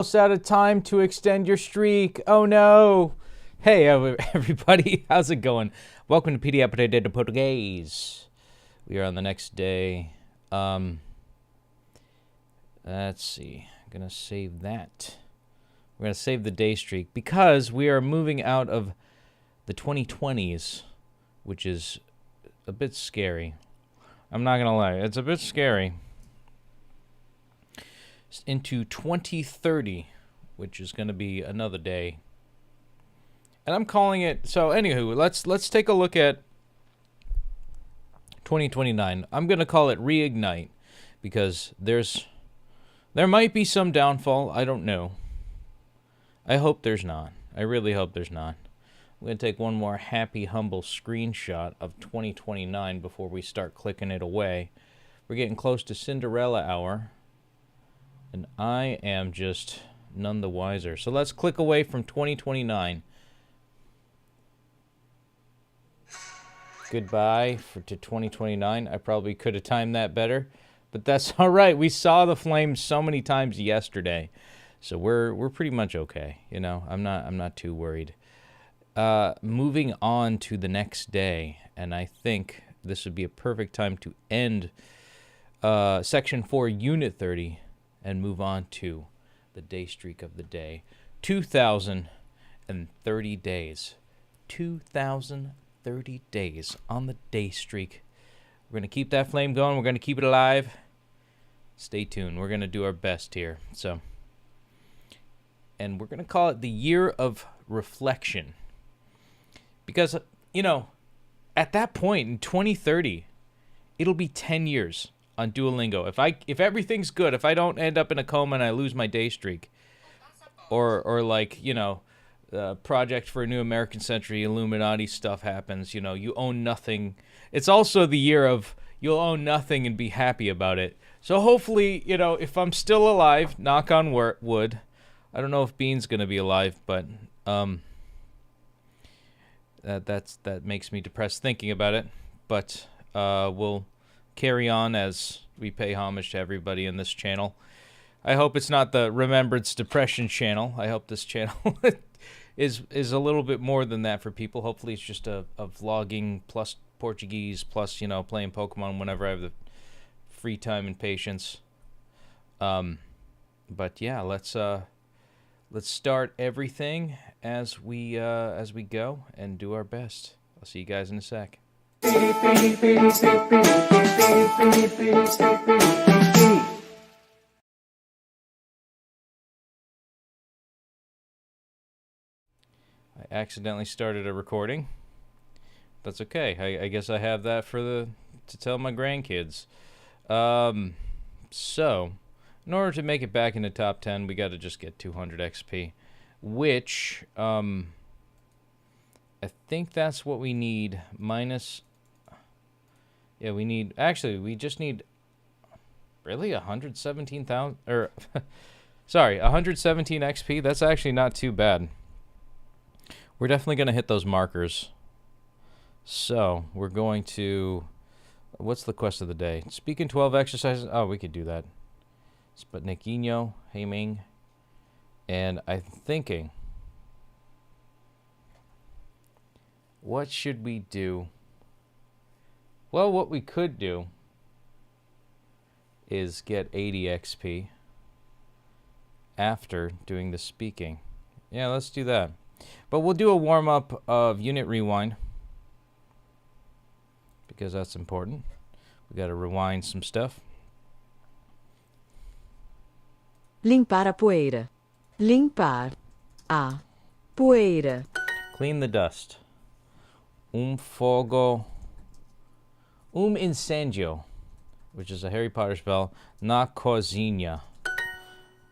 Almost out of time to extend your streak. Oh no. Hey everybody, how's it going? Welcome to Petey Aprendendo Português. We are on the next day. Let's see. I'm gonna save that. We're gonna save the day streak because we are moving out of the 2020s, which is a bit scary. I'm not gonna lie, it's a bit scary. Into 2030, which is going to be another day. And I'm calling it, so anywho, let's take a look at 2029. I'm going to call it Reignite because there might be some downfall, I don't know. I hope there's not. I really hope there's not. I'm going to take one more happy, humble screenshot of 2029 before we start clicking it away. We're getting close to Cinderella hour. And I am just none the wiser. So let's click away from 2029. Goodbye to 2029. I probably could have timed that better, but that's all right. We saw the flames so many times yesterday, so we're pretty much okay. You know, I'm not too worried. Moving on to the next day, and I think this would be a perfect time to end Section 4, Unit 30. And move on to the day streak of the day. 2,030 days. 2,030 days on the day streak. We're going to keep that flame going. We're going to keep it alive. Stay tuned. We're going to do our best here. And we're going to call it the year of reflection. Because, you know, at that point in 2030, it'll be 10 years. On Duolingo. If everything's good, if I don't end up in a coma and I lose my day streak, or like, you know, Project for a New American Century, Illuminati stuff happens, you know, you own nothing. It's also the year of you'll own nothing and be happy about it. So hopefully, you know, if I'm still alive, knock on wood. I don't know if Bean's gonna be alive, but that makes me depressed thinking about it. But we'll carry on as we pay homage to everybody in this channel. I hope it's not the Remembrance Depression channel. I hope this channel is a little bit more than that for people. Hopefully it's just a vlogging plus Portuguese plus, you know, playing Pokemon whenever I have the free time and patience. But yeah, let's start everything as we go and do our best. I'll see you guys in a sec. I accidentally started a recording. That's okay. I guess I have that to tell my grandkids. So, in order to make it back in the top 10, we got to just get 200 XP, which I think that's what we need minus. Yeah, we just need, really, 117,000, or, sorry, 117 XP. That's actually not too bad. We're definitely going to hit those markers. So, we're going to, what's the quest of the day? Speak in 12 exercises. Oh, we could do that. Sputnikinho, Heiming, and I'm thinking, what should we do? Well, what we could do is get 80 XP after doing the speaking. Yeah, let's do that. But we'll do a warm-up of Unit Rewind because that's important. We got to rewind some stuff. Limpar a poeira. Limpar a poeira. Clean the dust. Fogo. Incendio, which is a Harry Potter spell. Na cozinha.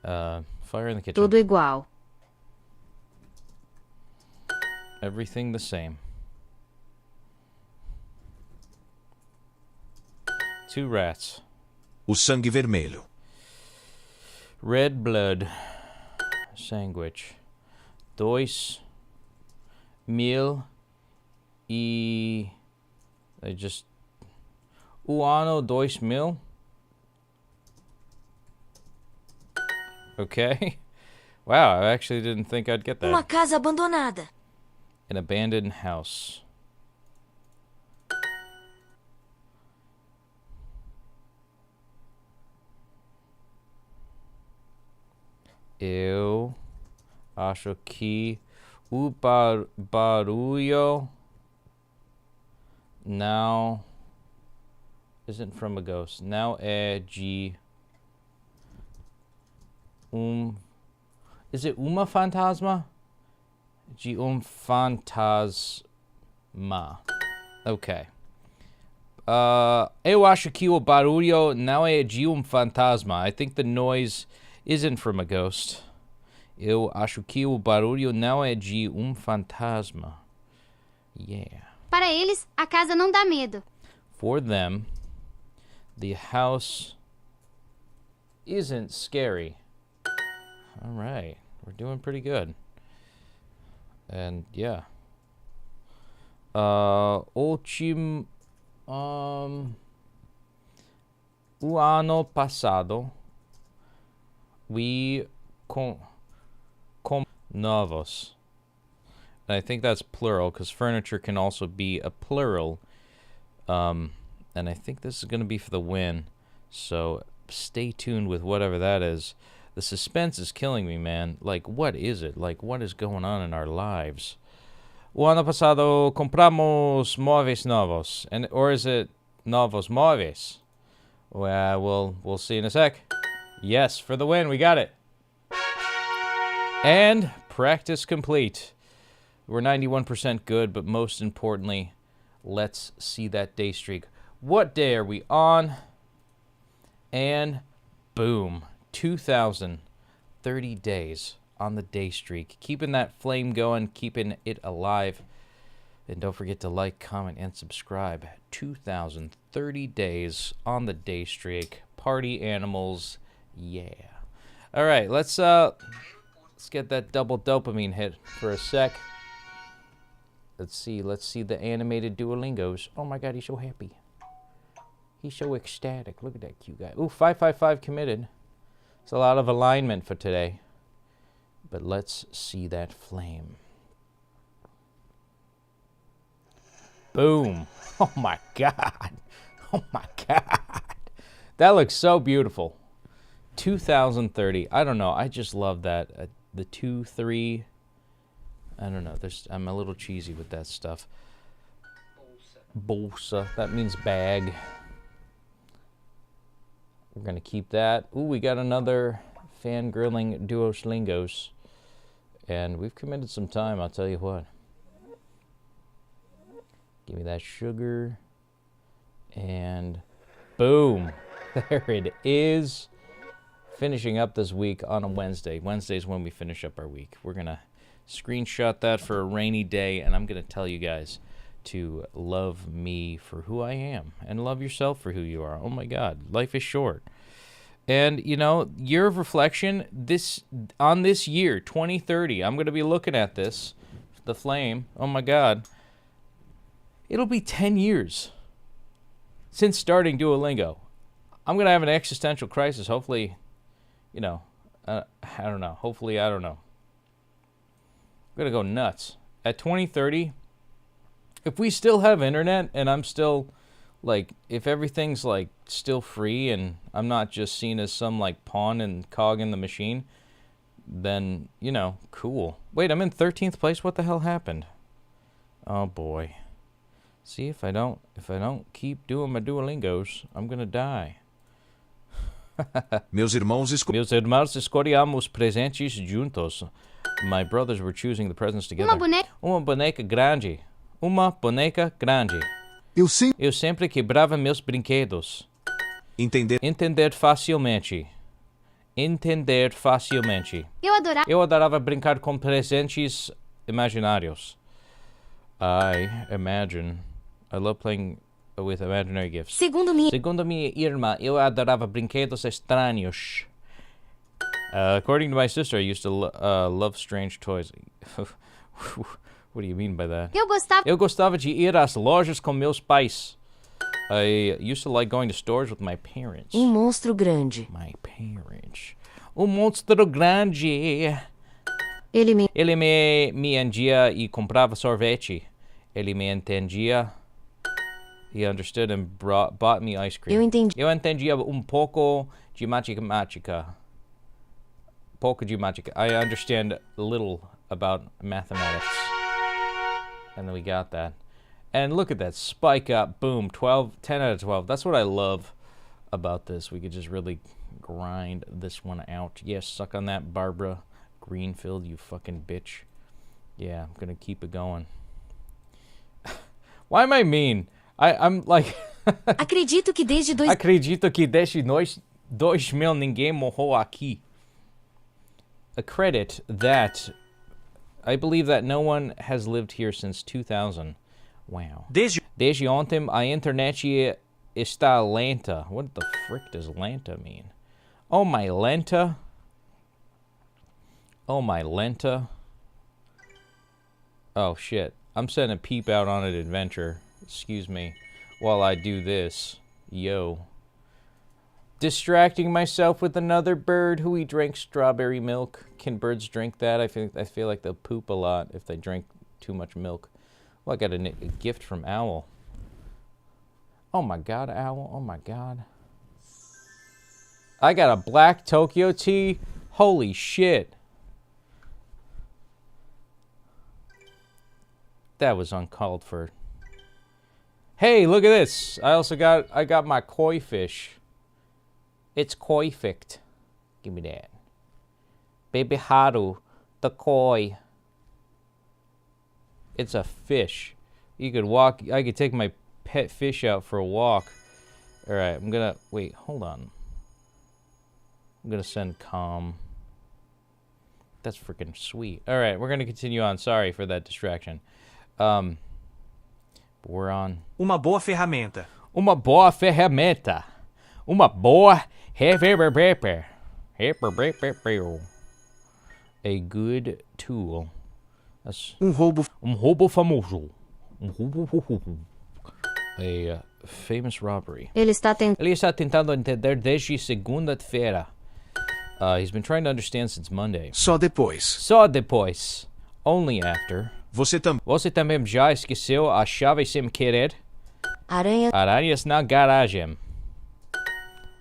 Fire in the kitchen. Tudo igual. Everything the same. 2 rats. O sangue vermelho. Red blood. Sandwich. 2,000 e... I just... O ano 2,000. Okay. Wow, I actually didn't think I'd get Uma that. casa abandonada. An abandoned house. Eu acho que o barulho now isn't from a ghost. Now é de Is it uma fantasma? De fantasma. Okay. Eu acho que o barulho não é de fantasma. I think the noise isn't from a ghost. Eu acho que o barulho não é de fantasma. Yeah. Para eles, a casa não dá medo. For them, the house isn't scary. All right. We're doing pretty good. And yeah. O ano passado, we com novos. And I think that's plural because furniture can also be a plural. And I think this is going to be for the win. So stay tuned with whatever that is. The suspense is killing me, man. Like, what is it? Like, what is going on in our lives? O ano pasado compramos móveis novos. Or is it novos móveis? Well, we'll see in a sec. Yes, for the win. We got it. And practice complete. We're 91% good, but most importantly, let's see that day streak. What day are we on? And boom. 2,030 days on the day streak. Keeping that flame going, keeping it alive. And don't forget to like, comment, and subscribe. 2,030 days on the day streak. Party animals. Yeah. All right, let's get that double dopamine hit for a sec. Let's see the animated Duolingos. Oh my god, he's so happy. He's so ecstatic. Look at that cute guy. Ooh, 555 committed. It's a lot of alignment for today. But let's see that flame. Boom. Oh my god. Oh my god. That looks so beautiful. 2030. I don't know. I just love that. The 2, 3. I don't know. I'm a little cheesy with that stuff. Bolsa. That means bag. We're going to keep that. Ooh, we got another fangirling Duoslingos. And we've committed some time, I'll tell you what. Give me that sugar. And boom. There it is. Finishing up this week on a Wednesday. Wednesday's when we finish up our week. We're going to screenshot that for a rainy day. And I'm going to tell you guys to love me for who I am. And love yourself for who you are. Oh my God. Life is short. And, you know, year of reflection, on this year, 2030, I'm going to be looking at this, the flame. Oh, my God. It'll be 10 years since starting Duolingo. I'm going to have an existential crisis. Hopefully, you know, I don't know. Hopefully, I don't know. I'm going to go nuts. At 2030, if we still have internet and I'm still... like, if everything's, like, still free and I'm not just seen as some, like, pawn and cog in the machine, then, you know, cool. Wait, I'm in 13th place? What the hell happened? Oh, boy. See, if I don't keep doing my Duolingos, I'm gonna die. Meus irmãos escolhemos presentes juntos. My brothers were choosing the presents together. Uma boneca grande. Uma boneca grande. Eu sempre quebrava meus brinquedos. Entender facilmente. Entender facilmente. Eu adorava brincar com presentes imaginários. I love playing with imaginary gifts. Segundo minha irmã, eu adorava brinquedos estranhos. According to my sister, I used to love strange toys. What do you mean by that? Eu gostava de ir às lojas com meus pais. I used to like going to stores with my parents. Monstro grande. My parents. Monstro grande. Ele me entendia e comprava sorvete. Ele me entendia. He understood and bought me ice cream. Eu entendia pouco de matemática. Pouco de matemática. I understand little about mathematics. And then we got that. And look at that. Spike up. Boom. 10 out of 12. That's what I love about this. We could just really grind this one out. Yes, suck on that, Barbara Greenfield, you fucking bitch. Yeah, I'm gonna keep it going. Why am I mean? I'm like... Acredito que desde Acredito que desde 2000 ninguém morreu aqui. A credit that... I believe that no one has lived here since 2000. Wow. Desde ontem a internet está lenta. What the frick does lenta mean? Oh, my lenta. Oh, my lenta. Oh, shit. I'm sending a peep out on an adventure. Excuse me. While I do this. Yo. Distracting myself with another bird who drinks strawberry milk. Can birds drink that? I feel like they'll poop a lot if they drink too much milk. Well, I got a gift from Owl. Oh my god, Owl. Oh my god. I got a black Tokyo tea. Holy shit. That was uncalled for. Hey, look at this. I got my koi fish. It's koi fict. Give me that. Baby Haru, the koi. It's a fish. You could walk. I could take my pet fish out for a walk. All right, I'm gonna wait. Hold on. I'm gonna send calm. That's freaking sweet. All right, we're gonna continue on. Sorry for that distraction. But we're on. Uma boa ferramenta. Uma boa ferramenta. Uma boa a good tool. That's Roubo. Roubo famoso. A famous robbery. ele está Ele está tentando entender desde segunda-feira. He's been trying to understand since Monday. Só depois. Só depois. Only after. Você também já esqueceu a chave sem querer? aranha Aranhas na garagem.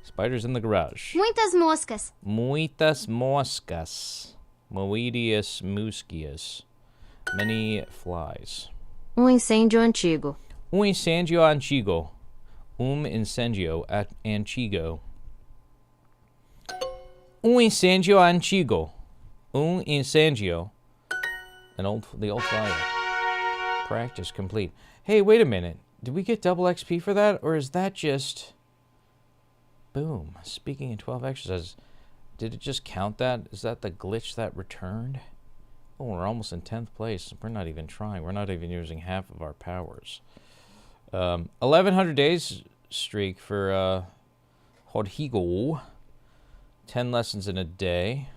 Spiders in the garage. Muitas moscas. Muitas moscas. Moidius muscius. Many flies. incêndio antigo. Incêndio antigo. Incêndio antigo. Incêndio antigo. Incêndio. The old fire. Practice complete. Hey, wait a minute. Did we get double XP for that? Or is that just... Boom. Speaking in 12 exercises. Did it just count that? Is that the glitch that returned? Oh, we're almost in 10th place. We're not even trying. We're not even using half of our powers. 1,100 days streak for Rodrigo. 10 lessons in a day.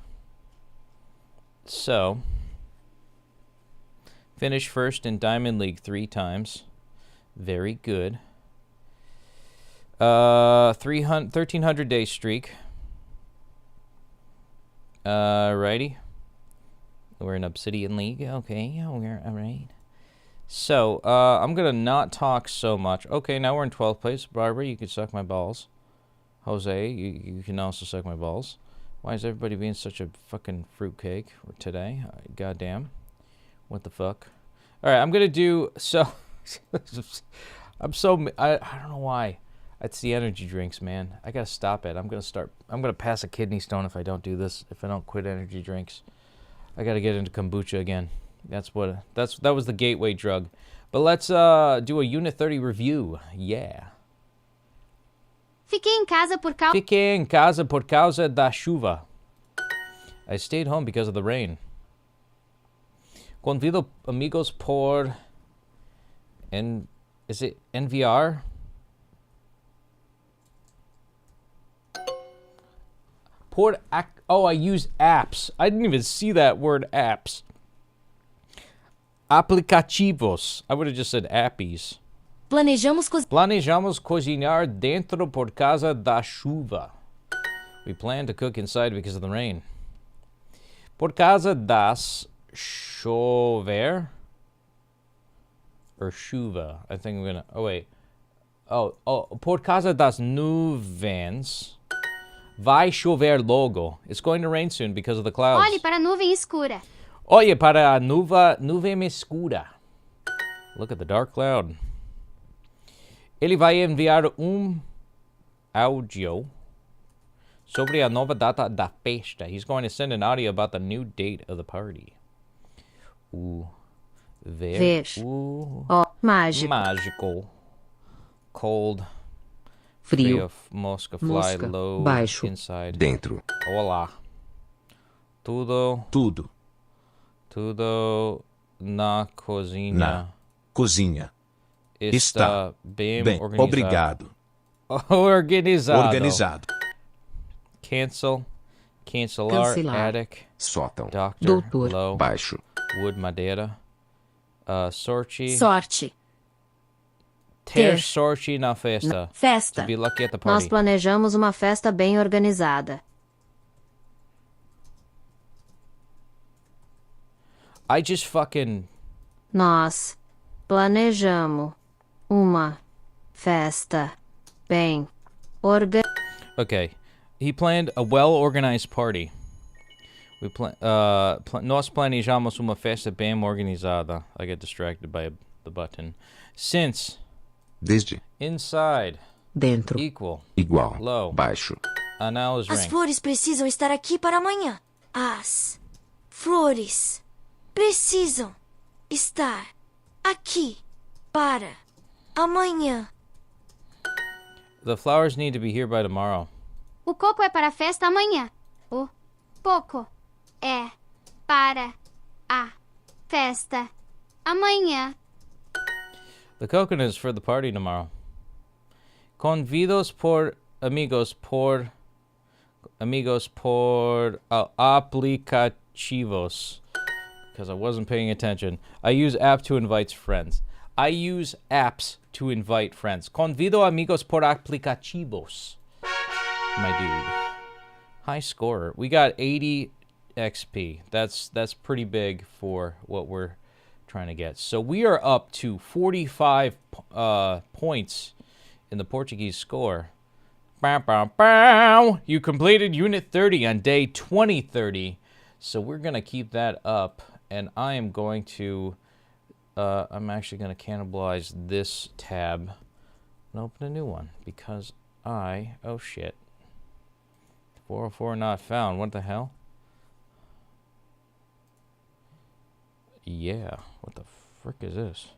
So, finish first in Diamond League 3 times. Very good. 1,300 day streak. Righty. We're in Obsidian League. Okay, we're all right. So, I'm gonna not talk so much. Okay, now we're in 12th place. Barbara, you can suck my balls. Jose, you can also suck my balls. Why is everybody being such a fucking fruitcake today? Goddamn. What the fuck? All right, I'm gonna do so. I don't know why. It's the energy drinks, man. I gotta stop it. I'm gonna pass a kidney stone if I don't do this. If I don't quit energy drinks, I gotta get into kombucha again. That was the gateway drug. But let's do a Unit 30 review. Yeah. Fiquei em casa por causa... Fiquei em casa por causa da chuva. I stayed home because of the rain. Convido amigos por... Is it NVR? I use apps. I didn't even see that word apps. Aplicativos. I would have just said appies. Planejamos cozinhar dentro por causa da chuva. We plan to cook inside because of the rain. Por causa das chover or chuva. I think I'm gonna. Oh wait. Oh, por causa das nuvens, vai chover logo. It's going to rain soon because of the clouds. Olhe para a nuvem escura. Olhe para a nuvem escura. Look at the dark cloud. Ele vai enviar áudio sobre a nova data da festa. He's going to send an audio about the new date of the party. Ver. Mágico. Mágico. Cold. Frio. Mosca. Fly. Mosca. Low. Baixo. Inside. Dentro. Olá. Tudo na cozinha. Na cozinha. Está bem organizado. Obrigado. Organizado. Cancel. Cancelar. Cancelar. Attic. Sótão. Doctor. Doutor. Low. Baixo. Wood. Madeira. Sorte. Sorte. Ter Ter. sorte na festa. Festa. To be lucky at the Nós party. planejamos uma festa bem organizada. I just fucking... Nós planejamos uma festa bem organizada. Okay. He planned a well-organized party. Nós planejamos uma festa bem organizada. I get distracted by the button. Since... Desde. Inside. Dentro. Equal. Igual. Low. Baixo. An hour's As ring. flores precisam estar aqui para amanhã. As flores precisam estar aqui para amanhã. The flowers need to be here by tomorrow. O coco é para a festa amanhã. O coco é para a festa amanhã. The coconut is for the party tomorrow. Convidos por amigos por aplicativos. Because I wasn't paying attention. I use app to invite friends. I use apps to invite friends. Convido amigos por aplicativos. My dude. High scorer. We got 80 XP. That's pretty big for what we're trying to get. So we are up to 45 points in the Portuguese score. Bow, bow, bow. You completed Unit 30 on day 2030. So we're going to keep that up. And I am going to... I'm actually going to cannibalize this tab and open a new one. Because I... Oh, shit. 404 not found. What the hell? Yeah. What the frick is this?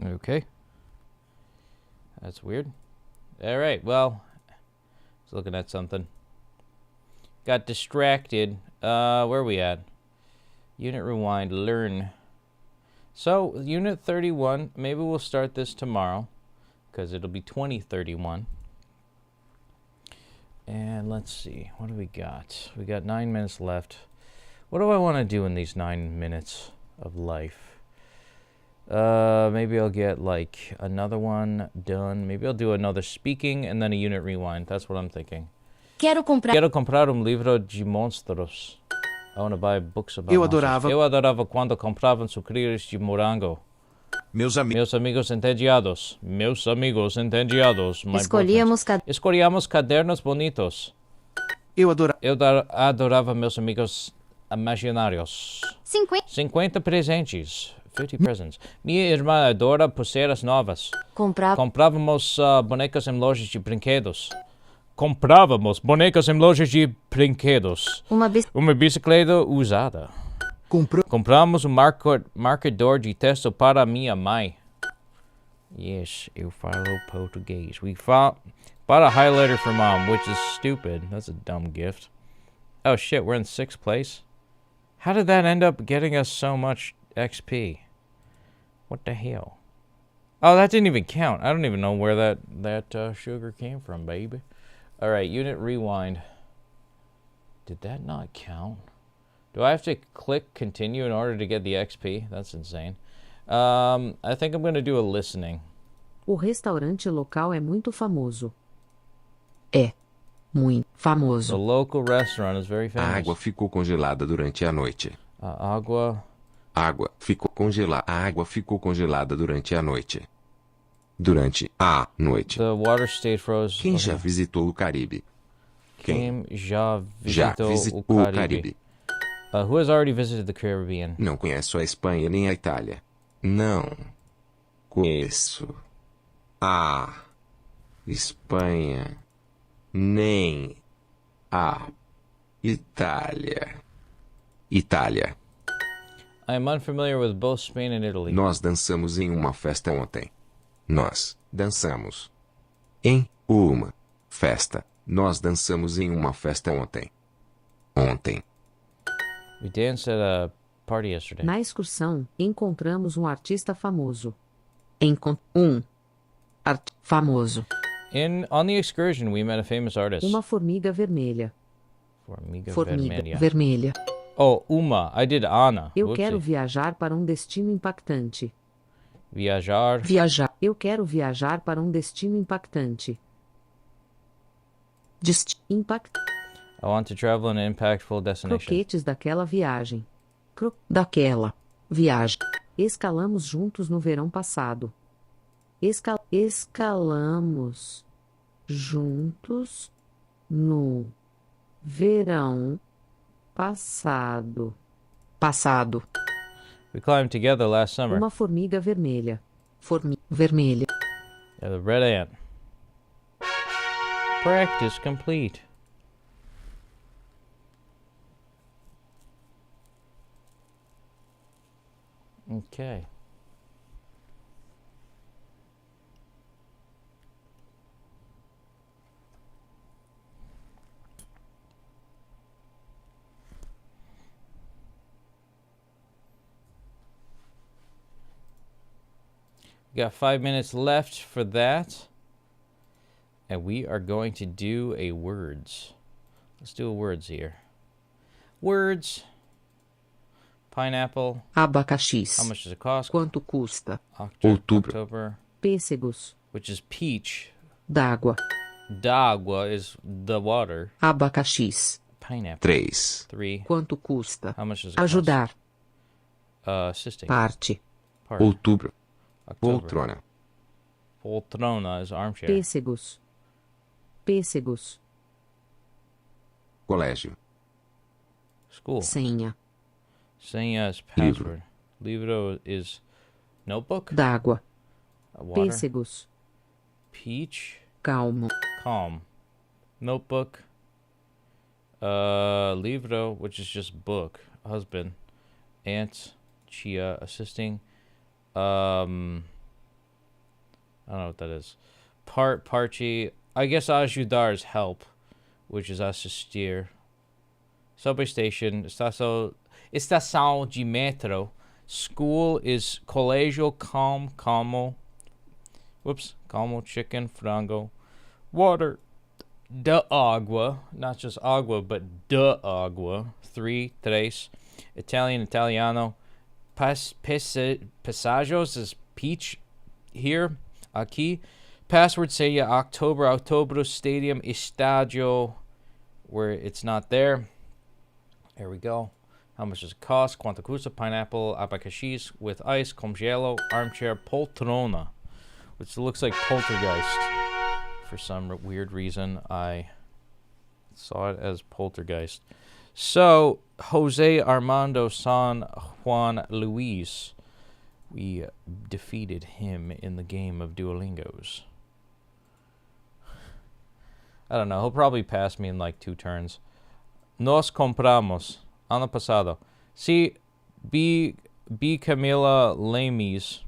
Okay. That's weird. All right, well, I was looking at something. Got distracted. Where are we at? Unit rewind, learn. So, Unit 31, maybe we'll start this tomorrow, because it'll be 2031. And let's see, what do we got? We got 9 minutes left. What do I want to do in these 9 minutes of life? Maybe I'll get like another one done. Maybe I'll do another speaking and then a unit rewind. That's what I'm thinking. Quero comprar livro de monstros. I want to buy books about Eu monsters. adorava. Eu adorava quando compravam sucrilhos de morango. Meus amigos. Meus amigos entediados. Meus amigos entediados. My Escolhíamos boyfriends. Escolhíamos cadernos bonitos. Eu adorava. Eu adorava meus amigos imaginários. 50 presentes. 50 presents. Minha irmã adora pulseiras novas. Comprávamos bonecas em lojas de brinquedos. Comprávamos bonecas em lojas de brinquedos. Uma bicicleta usada. Compramos um marcador de texto para minha mãe. Yes, eu falo português. Bought a highlighter for mom, which is stupid. That's a dumb gift. Oh shit, we're in 6th place? How did that end up getting us so much XP? What the hell? Oh, that didn't even count. I don't even know where that sugar came from, baby. All right, unit rewind. Did that not count? Do I have to click continue in order to get the XP? That's insane. I think I'm going to do a listening. O restaurante local é muito famoso. É muito famoso. The local restaurant is very A famous. água ficou congelada durante a noite. Água. Água ficou congelada. A água ficou congelada durante a noite. Durante a noite. The water stayed frozen. Quem já visitou o Caribe? Quem já Já visitou visitou o o Caribe? Who has already visited the Caribbean? Não conheço a Espanha nem a Itália. Não conheço a Espanha nem a Itália. Itália. I am unfamiliar with both Spain and Italy. Nós dançamos em uma festa ontem. Nós dançamos em uma festa. Nós dançamos em uma festa ontem. Ontem. We danced at a party yesterday. Na excursão, encontramos um artista famoso. Famoso. On the excursion, we met a famous artist. Uma formiga vermelha. Formiga Formiga vermelha. vermelha. Oh, uma. I did Ana. Eu Whoopsie. quero viajar para um destino impactante. Viajar. Viajar. Eu quero viajar para um destino impactante. Impact. I want to travel in an impactful destination. Croquetes daquela viagem. Daquela viagem. Escalamos juntos no verão passado. Escalamos juntos no verão passado. We climbed together last summer. Uma formiga vermelha. Vermelha. Yeah, the red ant. Practice complete. Okay. We got 5 minutes left for that. And we are going to do a words. Let's do a words here. Words. Pineapple. Abacaxis. How much does it cost? Quanto custa? Outubro. October. Pêssegos. Which is peach. D'água. D'água is the water. Abacaxis. Pineapple. 3. 3. Quanto custa? How much does it Ajudar. cost? Assisting. Parte. Part. Outubro. October. Poltrona. Poltrona is armchair. Pêssegos. Pêssegos. Colégio. School. Senha. Senha is Livro. password. Livro is notebook. D'água. Water. Pêssegos. Peach. Calmo. Calm. Notebook. Livro, which is just book. Husband. Aunt. Chia. Assisting. I don't know what that is. Parchi. I guess ajudar is help, which is assistir. Subway station. Estação de metro. School is colégio calmo. Whoops. Calmo, chicken, frango. Water. De agua. Not just agua, but de agua. 3. Italian, italiano. Passagos is peach here. Aqui. Password seria October Stadium Estadio, where it's not there. There we go. How much does it cost? Quanto custa? Pineapple, abacaxis with ice, congelo, armchair, poltrona, which looks like poltergeist. For some weird reason, I saw it as poltergeist. So, Jose Armando San Juan Luis. We defeated him in the game of Duolingos. I don't know. He'll probably pass me in like 2 turns. Nos compramos. Ano pasado. Sí, B. Camila Lamies.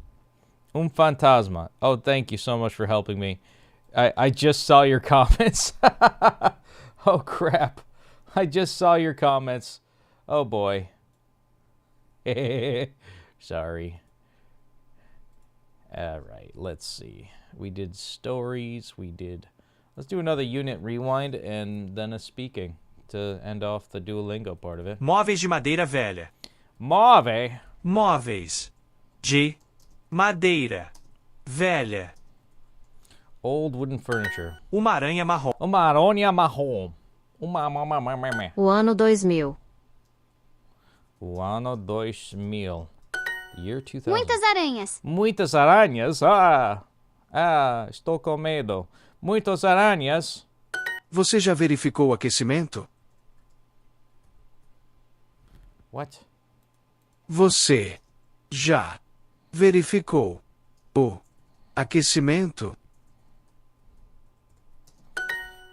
Un fantasma. Oh, thank you so much for helping me. I just saw your comments. Oh, crap. I just saw your comments. Oh, boy. Sorry. All right, let's see. We did stories. Let's do another unit rewind and then a speaking to end off the Duolingo part of it. Móveis de madeira velha. Move. Móveis de madeira velha. Old wooden furniture. Uma aranha marrom. Uma aranha marrom. O ano 2000. O ano 2000. The year 2000. Muitas aranhas. Muitas aranhas. Estou com medo. Muitas aranhas. Você já verificou o aquecimento? What? Você já verificou o aquecimento?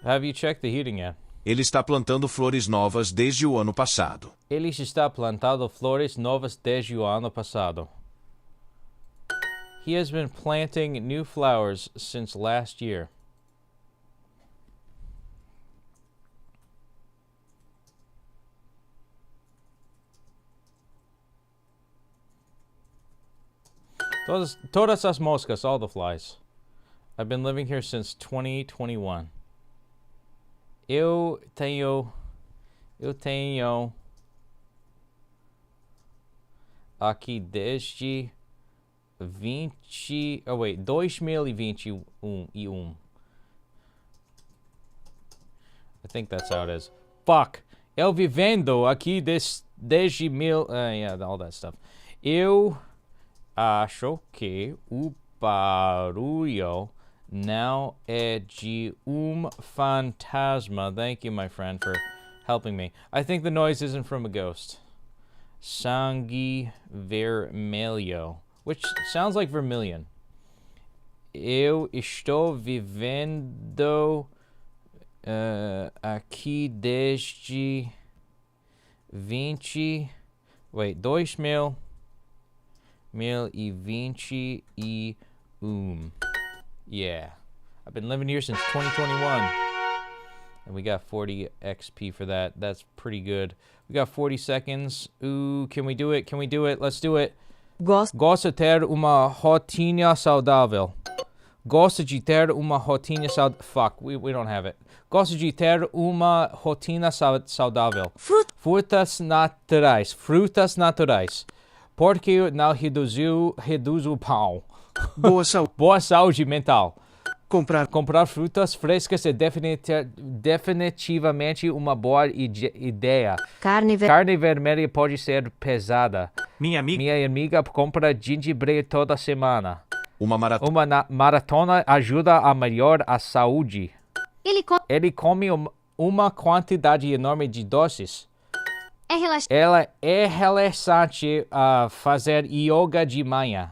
Have you checked the heating yet? Ele está plantando flores novas desde o ano passado. Ele está plantando flores novas desde o ano passado. He has been planting new flowers since last year. Todas as moscas, all the flies. I've been living here since 2021. Eu tenho aqui desde 2021. I think that's how it is. Fuck. Eu vivendo aqui desde yeah, all that stuff. Eu acho que o barulho não é de fantasma. Thank you, my friend, for helping me. I think the noise isn't from a ghost. Sangue vermelho, which sounds like vermilion. Eu estou vivendo aqui desde 2021. Yeah. I've been living here since 2021. And we got 40 XP for that. That's pretty good. We got 40 seconds. Ooh, can we do it? Can we do it? Let's do it. Gosto de ter uma rotina saudável. Gosto de ter uma rotina saudável. Fuck, we don't have it. Gosto de ter uma rotina saudável. Frutas naturais. Frutas naturais. Porque não reduz o pão. Boa saúde mental. Comprar frutas frescas é definitivamente uma boa ideia. Carne vermelha pode ser pesada. Minha amiga compra gengibre toda semana. Uma maratona ajuda a melhorar a saúde. Ele come uma quantidade enorme de doces. Ela é relaxante a fazer yoga de manhã.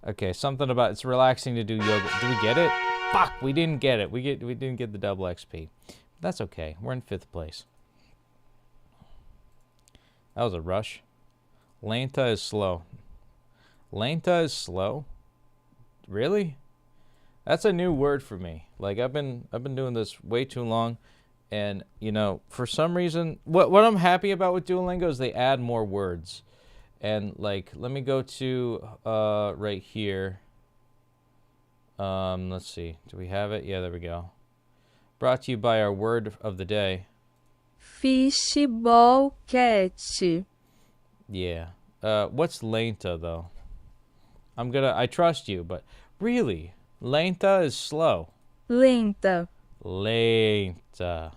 Okay, something about it's relaxing to do yoga. Do we get it? Fuck, we didn't get it. We didn't get the double XP. That's okay. We're in 5th place. That was a rush. Lenta is slow. Lenta is slow? Really? That's a new word for me. Like I've been doing this way too long, and you know, for some reason what I'm happy about with Duolingo is they add more words. And like, let me go to right here. Let's see. Do we have it? Yeah, there we go. Brought to you by our word of the day. Fishball cat. Yeah. What's lenta though? I trust you, but really, lenta is slow. Lenta. Lenta.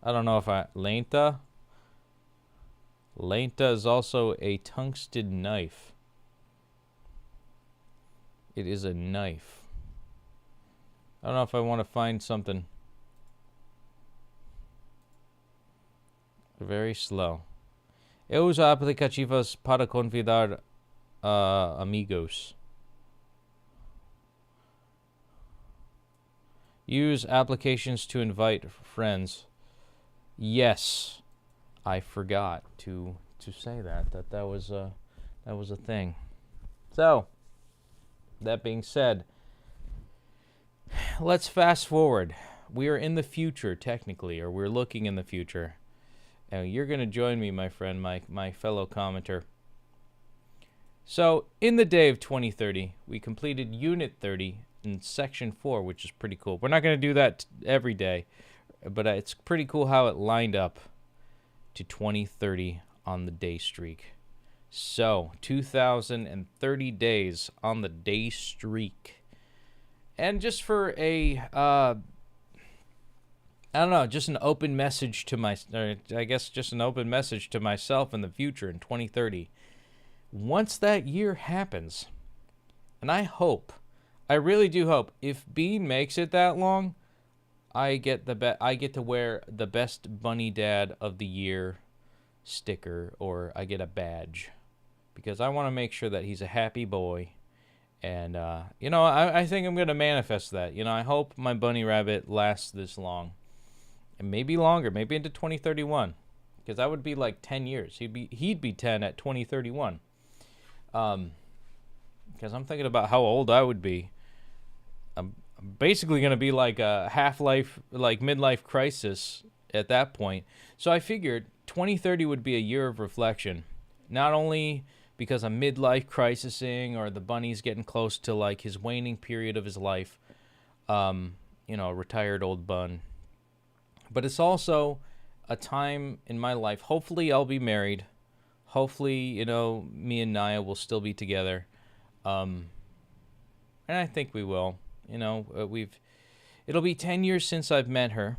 I don't know if lenta. Lenta is also a tungsten knife. It is a knife. I don't know if I want to find something. Very slow. Eu uso aplicativos para convidar amigos. Use applications to invite friends. Yes. I forgot to say that was a thing. So, that being said, let's fast forward. We are in the future technically, or we're looking in the future. And you're going to join me, my friend, my fellow commenter. So, in the day of 2030, we completed Unit 30 in Section 4, which is pretty cool. We're not going to do that every day, but it's pretty cool how it lined up to 2030 on the day streak. So, 2,030 days on the day streak. And just for a, I don't know, just an open message to just an open message to myself in the future in 2030. Once that year happens, and I really do hope, if Bean makes it that long, I get to wear the best bunny dad of the year sticker, or I get a badge, because I want to make sure that he's a happy boy. And I think I'm going to manifest that. I hope my bunny rabbit lasts this long, and maybe longer, maybe into 2031, because that would be like 10 years. He'd be 10 at 2031. Because I'm thinking about how old I would be. I'm basically going to be like a half-life, like midlife crisis at that point. So I figured 2030 would be a year of reflection, not only because I'm midlife crisising or the bunny's getting close to like his waning period of his life, a retired old bun, but it's also a time in my life. Hopefully I'll be married. Hopefully, me and Naya will still be together. And I think we will. It'll be 10 years since I've met her,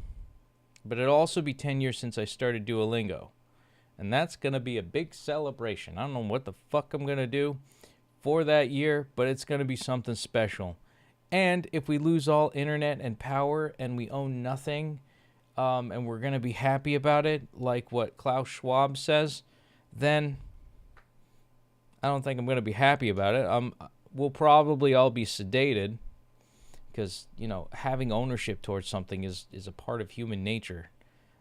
but it'll also be 10 years since I started Duolingo. And that's going to be a big celebration. I don't know what the fuck I'm going to do for that year, but it's going to be something special. And if we lose all internet and power and we own nothing, and we're going to be happy about it, like what Klaus Schwab says, then I don't think I'm going to be happy about it. We'll probably all be sedated, because, having ownership towards something is a part of human nature.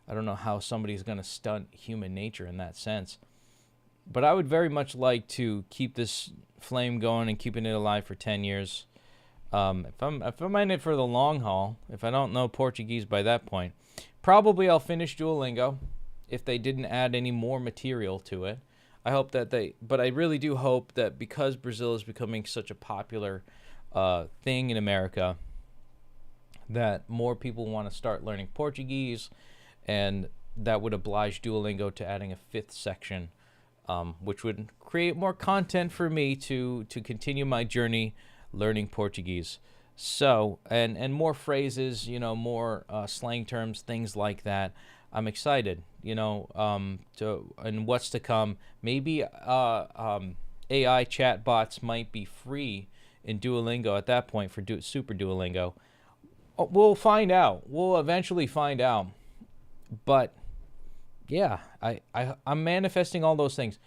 I don't know how somebody's going to stunt human nature in that sense. But I would very much like to keep this flame going and keeping it alive for 10 years. If I'm in it for the long haul, if I don't know Portuguese by that point, probably I'll finish Duolingo if they didn't add any more material to it. I hope that but I really do hope that because Brazil is becoming such a popular thing in America, that more people want to start learning Portuguese, and that would oblige Duolingo to adding a 5th section, which would create more content for me to continue my journey learning Portuguese. So, and more phrases, more slang terms, things like that. I'm excited, and what's to come. Maybe AI chatbots might be free in Duolingo at that point for Super Duolingo. We'll find out. We'll eventually find out. But yeah, I'm manifesting all those things,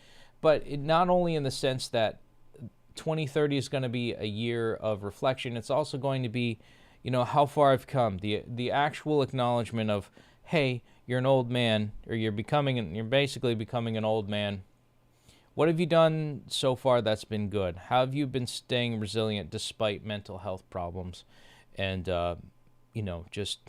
but not only in the sense that 2030 is going to be a year of reflection. It's also going to be, how far I've come. The actual acknowledgement of, hey, you're an old man, or you're basically becoming an old man. What have you done so far that's been good? How have you been staying resilient despite mental health problems? And just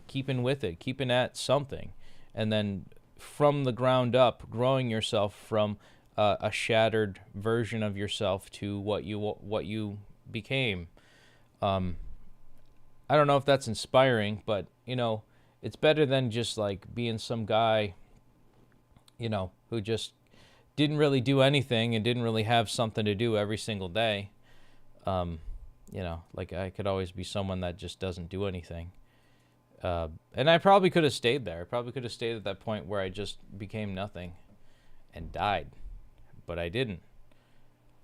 keeping with it, keeping at something, and then from the ground up, growing yourself from a shattered version of yourself to what you became. I don't know if that's inspiring, but it's better than just like being some guy, who just didn't really do anything and didn't really have something to do every single day. Like I could always be someone that just doesn't do anything. And I probably could have stayed there. I probably could have stayed at that point where I just became nothing and died. But I didn't.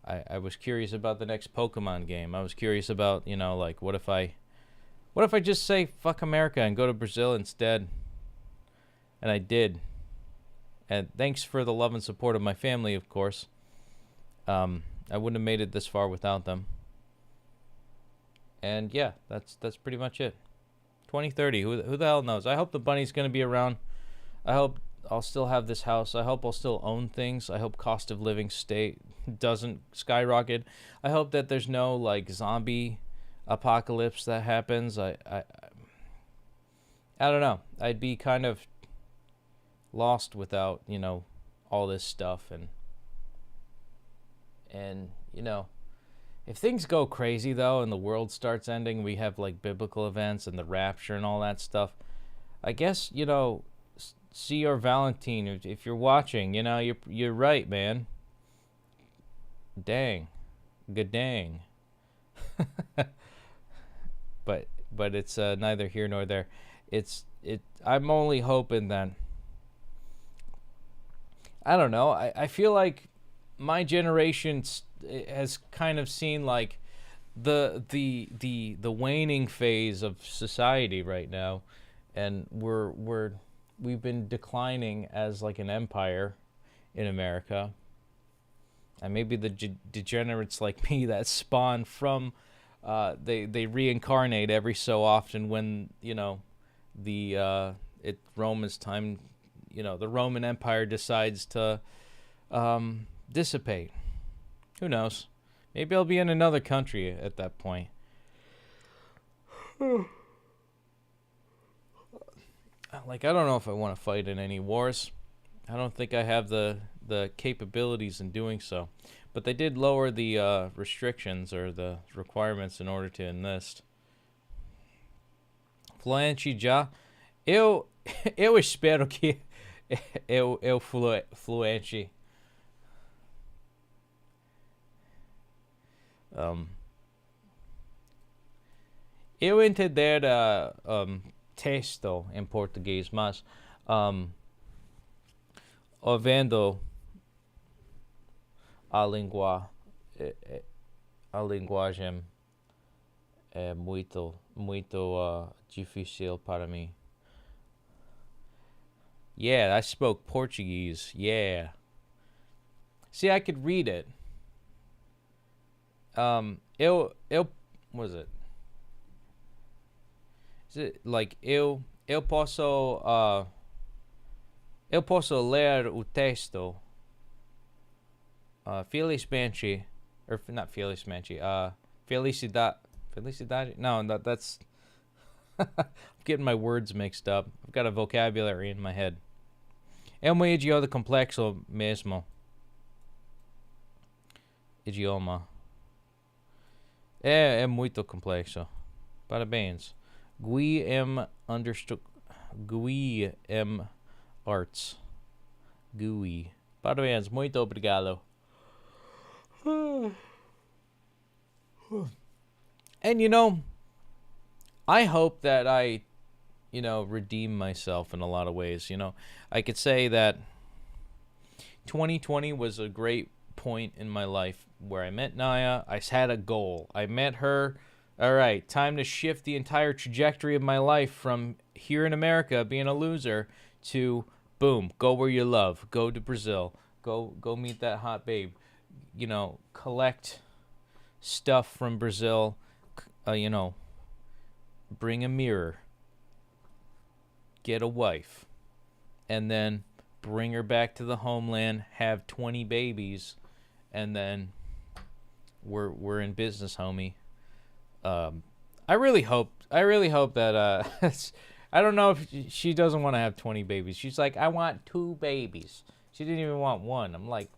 I was curious about the next Pokemon game. I was curious about, like, what if I just say fuck America and go to Brazil instead? And I did. And thanks for the love and support of my family, of course. I wouldn't have made it this far without them. And yeah, that's pretty much it. 2030, who the hell knows? I hope the bunny's going to be around. I hope I'll still have this house. I hope I'll still own things. I hope cost of living doesn't skyrocket. I hope that there's no like zombie apocalypse that happens. I don't know. I'd be kind of lost without, all this stuff. And And, if things go crazy, though, and the world starts ending, we have, like, biblical events and the rapture and all that stuff, I guess, see your Valentine, if you're watching, you're right, man. Dang. Good dang. But it's neither here nor there. I'm only hoping that, I don't know, I feel like my generation has kind of seen like the waning phase of society right now, and we've been declining as like an empire in America, and maybe the degenerates like me that spawn from they reincarnate every so often when the Roman's time, the Roman Empire decides to dissipate. Who knows? Maybe I'll be in another country at that point. Like, I don't know if I want to fight in any wars. I don't think I have the capabilities in doing so. But they did lower the restrictions or the requirements in order to enlist. Fluente já. Eu espero que eu fluente. Eu entender texto em português, mas ouvindo a linguagem é muito difícil para mim. Yeah, I spoke Portuguese. Yeah. See, I could read it. What is it? Is it like eu posso ler o texto felizmente, or not felizmente, felicidade. No, that's I'm getting my words mixed up. I've got a vocabulary in my head. É um idioma complexo mesmo. Idioma. É muito complexo. Parabéns. Guiem Arts. GUI. Parabéns. Muito obrigado. And I hope that I redeem myself in a lot of ways. I could say that 2020 was a great point in my life where I met Naya. I had a goal. I met her. All right, time to shift the entire trajectory of my life from here in America being a loser to boom, go where you love. Go to Brazil. Go meet that hot babe. Collect stuff from Brazil. Bring a mirror. Get a wife. And then bring her back to the homeland, have 20 babies, and then we're in business, homie. I really hope that I don't know if she doesn't want to have 20 babies. She's like, I want 2 babies. She didn't even want 1. I'm like,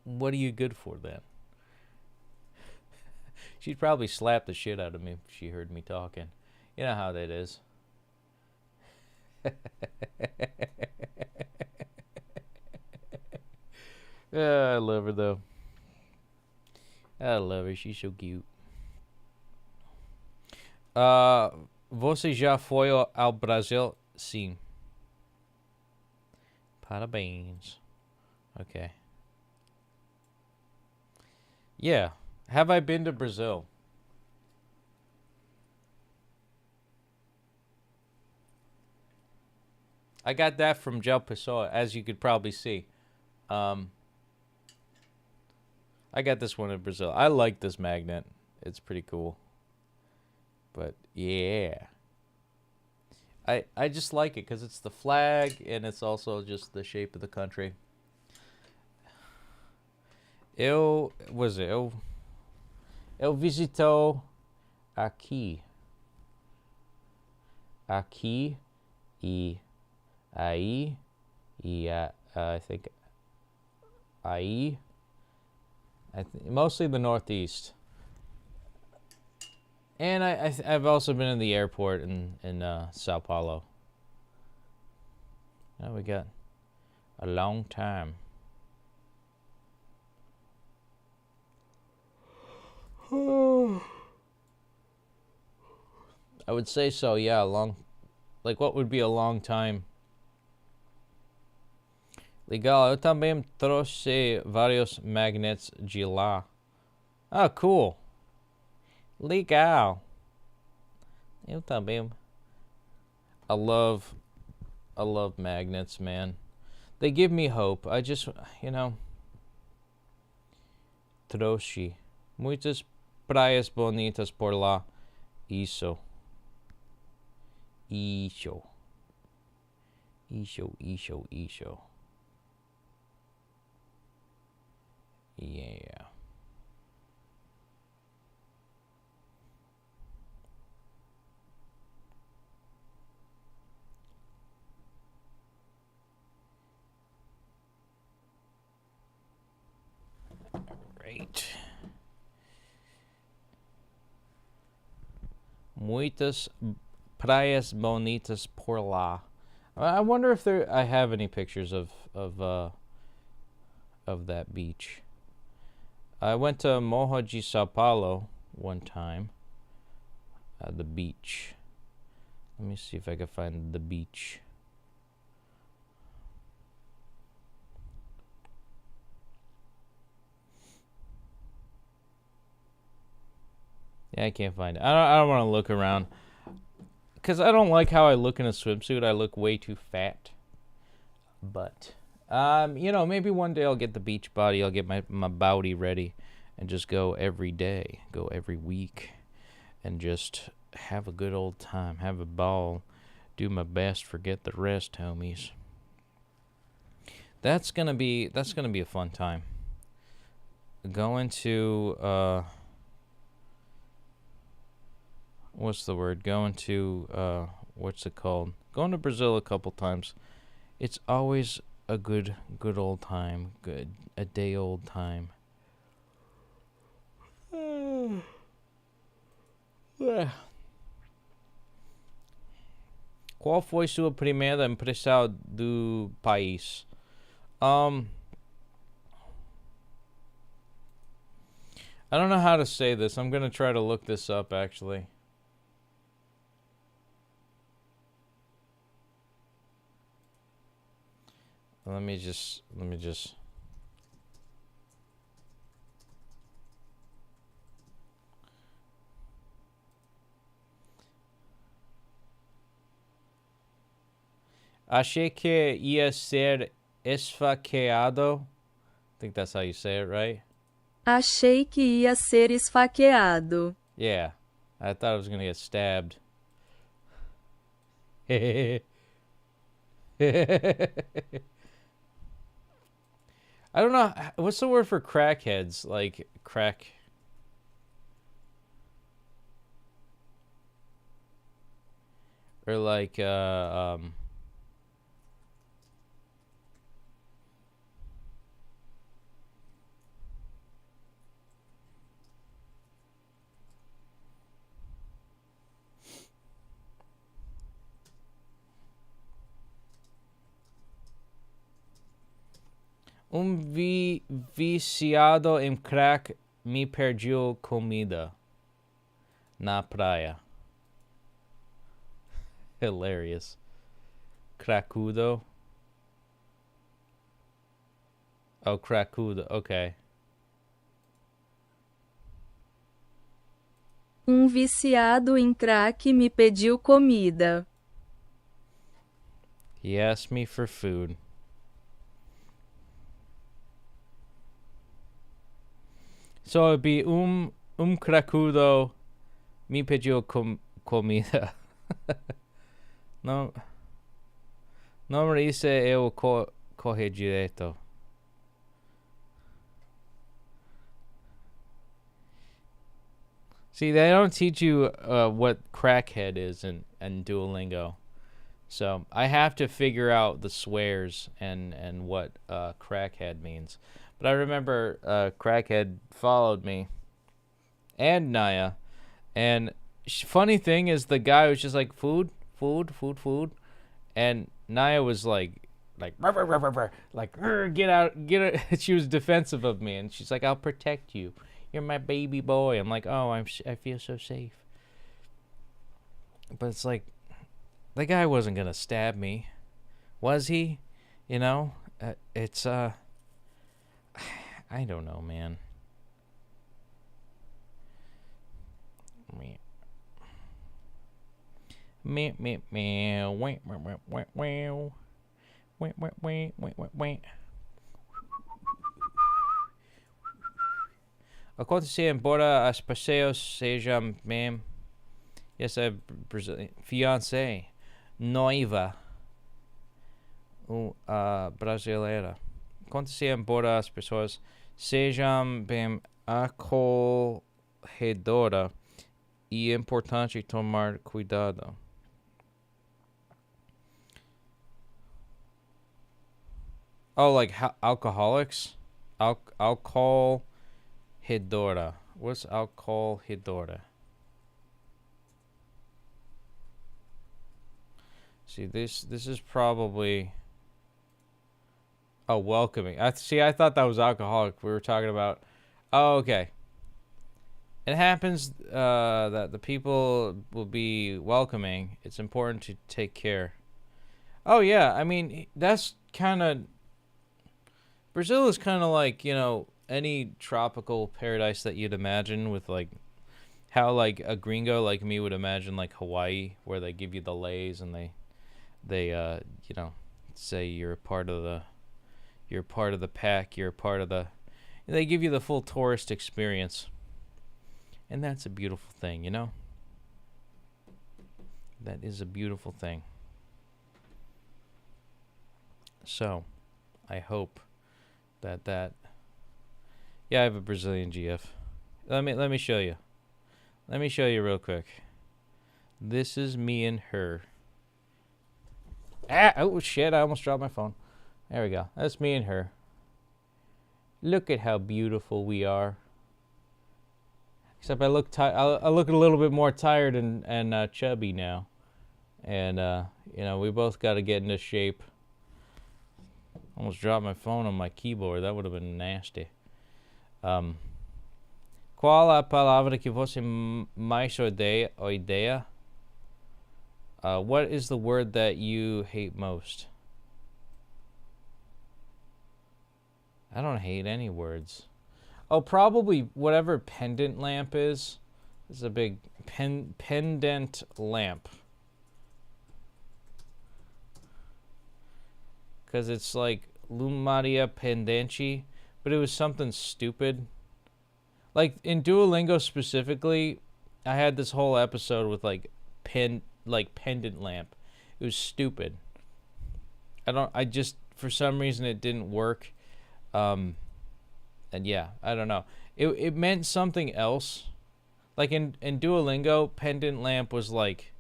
what are you good for then? She'd probably slap the shit out of me if she heard me talking. You know how that is. I love her though. I love her. She's so cute. Você já foi ao Brasil? Sim. Parabéns. Okay. Yeah. Have I been to Brazil? I got that from João Pessoa, as you could probably see. I got this one in Brazil. I like this magnet. It's pretty cool. But yeah. I just like it because it's the flag and it's also just the shape of the country. Eu visitou aqui e aí I think aí Mostly the Northeast. And I've also been in the airport in Sao Paulo. Now we got a long time. I would say so, yeah, like what would be a long time? Legal, eu também trouxe vários magnets de lá. Oh, cool. Legal. Eu também. I love magnets, man. They give me hope. I just, trouxe muitas praias bonitas por lá. Isso. Isso. Yeah. Great. Muitas praias bonitas por lá. I wonder if I have any pictures of that beach. I went to Morro de Sao Paulo one time. The beach. Let me see if I can find the beach. Yeah, I can't find it. I don't want to look around. Because I don't like how I look in a swimsuit. I look way too fat. But, maybe one day I'll get the beach body. I'll get my body ready and just go every day. Go every week. And just have a good old time. Have a ball. Do my best. Forget the rest, homies. That's gonna be a fun time. Going to, what's the word? Going to, what's it called? Going to Brazil a couple times. It's always a good old time. A day old time. Qual foi sua primeira impressão do país? I don't know how to say this. I'm gonna try to look this up actually. Let me just Achei que ia ser esfaqueado. I think that's how you say it, right? Achei que ia ser esfaqueado. Yeah. I thought I was going to get stabbed. I don't know. What's the word for crackheads? Like, crack... Or like, viciado em crack me pediu comida na praia. Hilarious. Cracudo. Oh, cracudo. Okay. Viciado em crack me pediu comida. He asked me for food. So it'd be cracudo me pediu comida. No me dice eu coge direto. See, they don't teach you what crackhead is in Duolingo. So I have to figure out the swears and what crackhead means. But I remember Crackhead followed me and Naya. And funny thing is the guy was just like, food. And Naya was like, "Rah, rah, rah, rah, rah," like, get out. She was defensive of me. And she's like, I'll protect you. You're my baby boy. I'm like, oh, I feel so safe. But it's like, the guy wasn't going to stab me. Was he? You know? It's, I don't know, man. Acontecer embora as passeios sejam mesmo. Essa é fiancé, noiva, brasileira. Acontecer embora as pessoas sejam bem acolhedora e é importante tomar cuidado. Oh, like alcoholics? Alcohol-hedora. What's alcohol-hedora? See, this is probably... Oh, welcoming. I thought that was alcoholic. We were talking about... Oh, okay. It happens that the people will be welcoming. It's important to take care. Oh, yeah. I mean, that's kind of... Brazil is kind of like, you know, any tropical paradise that you'd imagine, with like how like a gringo like me would imagine like Hawaii, where they give you the lays and they you know, say you're part of the pack, you're part of the, they give you the full tourist experience. And that's a beautiful thing, you know? That is a beautiful thing. So, I hope that yeah, I have a Brazilian GF. Let me show you. Let me show you real quick. This is me and her. Oh shit, I almost dropped my phone. There we go. That's me and her. Look at how beautiful we are. Except I look I look a little bit more tired and chubby now. And you know, we both got to get into shape. Almost dropped my phone on my keyboard. That would have been nasty. Qual a palavra que você mais odeia? What is the word that you hate most? I don't hate any words. Oh, probably whatever pendant lamp is. This is a big pendant lamp. Because it's like Lumaria Pendente, but it was something stupid. Like in Duolingo specifically, I had this whole episode with like pendant lamp. It was stupid. I just, for some reason it didn't work. And yeah, I don't know. It meant something else. Like in Duolingo, pendant lamp was like,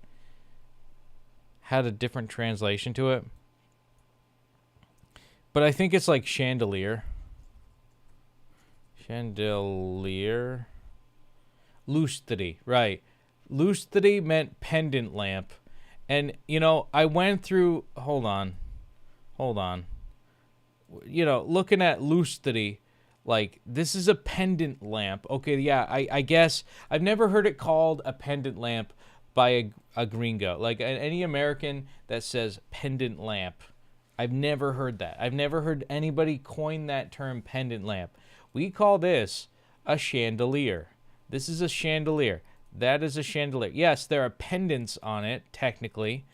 had a different translation to it. But I think it's like chandelier. Chandelier. Lustre, right. Lustre meant pendant lamp. And, you know, I went through... Hold on. You know, looking at lustre, like, this is a pendant lamp. Okay, yeah, I guess... I've never heard it called a pendant lamp by a gringo. Like, any American that says pendant lamp... I've never heard that. I've never heard anybody coin that term pendant lamp. We call this a chandelier. This is a chandelier. That is a chandelier. Yes, there are pendants on it, technically,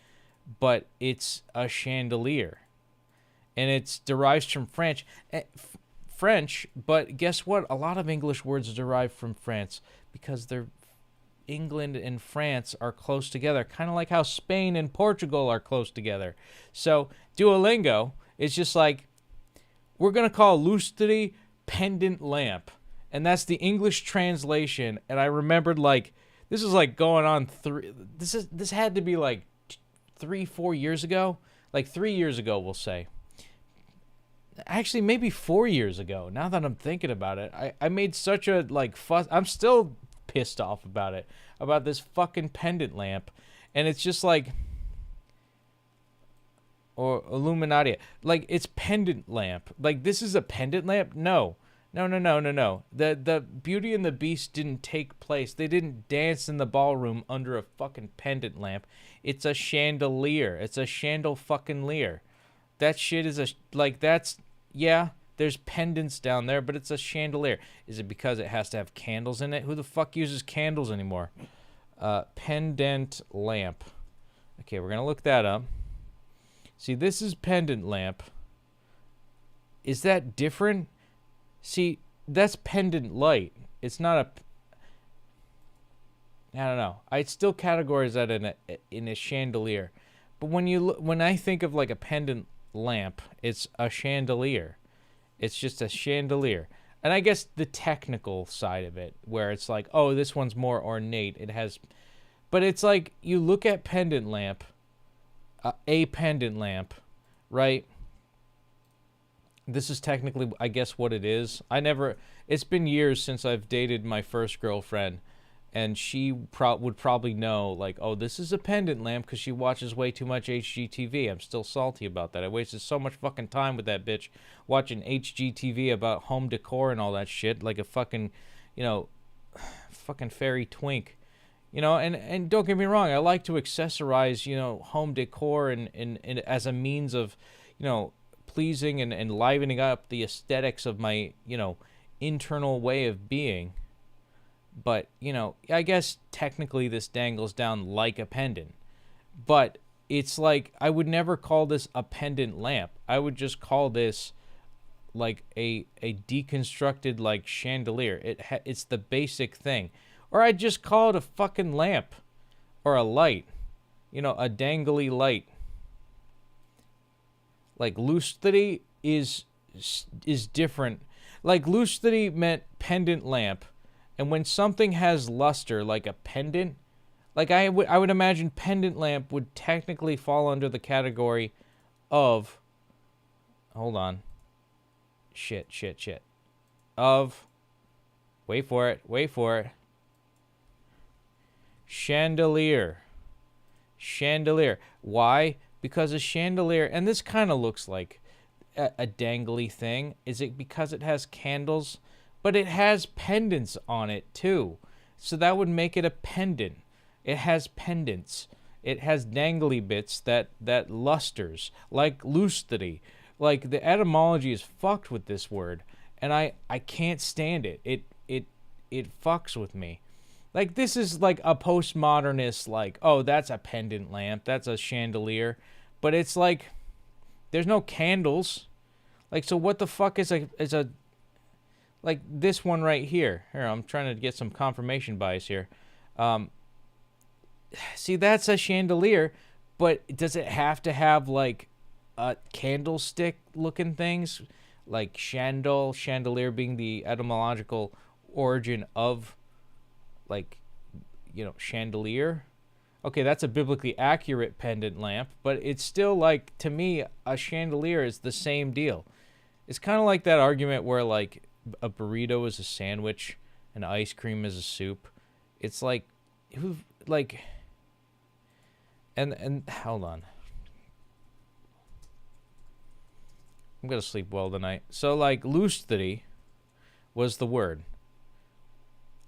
but it's a chandelier. And it derives from French. But guess what? A lot of English words derive from France because England and France are close together, kind of like how Spain and Portugal are close together. So Duolingo is just like, we're going to call lustre pendant lamp. And that's the English translation. And I remembered, like, this is like going on this had to be like 3-4 years ago. Like 3 years ago, we'll say. actually maybe 4 years ago. Now that I'm thinking about it, I made such a like fuss. I'm still pissed off about it, about this fucking pendant lamp, and it's just like, or Illuminati, like it's pendant lamp. Like this is a pendant lamp? No. The Beauty and the Beast didn't take place. They didn't dance in the ballroom under a fucking pendant lamp. It's a chandelier. It's a chandel-fucking-leer. That shit is yeah, there's pendants down there, but it's a chandelier. Is it because it has to have candles in it? Who the fuck uses candles anymore? Pendant lamp. Okay, we're going to look that up. See, this is pendant lamp. Is that different? See, that's pendant light. It's not a... I don't know. I'd still categorize that in a chandelier. But when I think of like a pendant lamp, it's a chandelier. It's just a chandelier. And I guess the technical side of it, where it's like, oh, this one's more ornate. It has... But it's like, you look at pendant lamp, a pendant lamp, right? This is technically, I guess, what it is. It's been years since I've dated my first girlfriend, and she would probably know, like, oh, this is a pendant lamp because she watches way too much HGTV. I'm still salty about that. I wasted so much fucking time with that bitch watching HGTV about home decor and all that shit, like a fucking, fucking fairy twink. And don't get me wrong, I like to accessorize, home decor and as a means of, pleasing and livening up the aesthetics of my, internal way of being. But, I guess technically this dangles down like a pendant. But it's like, I would never call this a pendant lamp. I would just call this like a deconstructed like chandelier. It's the basic thing. Or I'd just call it a fucking lamp. Or a light. A dangly light. Like lucidity is different. Like lucidity meant pendant lamp. And when something has luster, like a pendant, like I would imagine pendant lamp would technically fall under the category of, hold on, shit, of, wait for it, chandelier. Why? Because a chandelier, and this kind of looks like a dangly thing. Is it because it has candles? But it has pendants on it too. So that would make it a pendant. It has pendants. It has dangly bits that lusters, like lucidity. Like the etymology is fucked with this word, and I can't stand it. It fucks with me. Like this is like a postmodernist, like, oh, that's a pendant lamp, that's a chandelier. But it's like there's no candles. Like, so what the fuck is a like this one right here. Here, I'm trying to get some confirmation bias here. See, that's a chandelier, but does it have to have like a candlestick looking things? Like chandelier being the etymological origin of like, chandelier. Okay, that's a biblically accurate pendant lamp, but it's still like, to me, a chandelier is the same deal. It's kind of like that argument where like a burrito is a sandwich and ice cream is a soup. It's like, and hold on. I'm gonna sleep well tonight. So like lucidity was the word.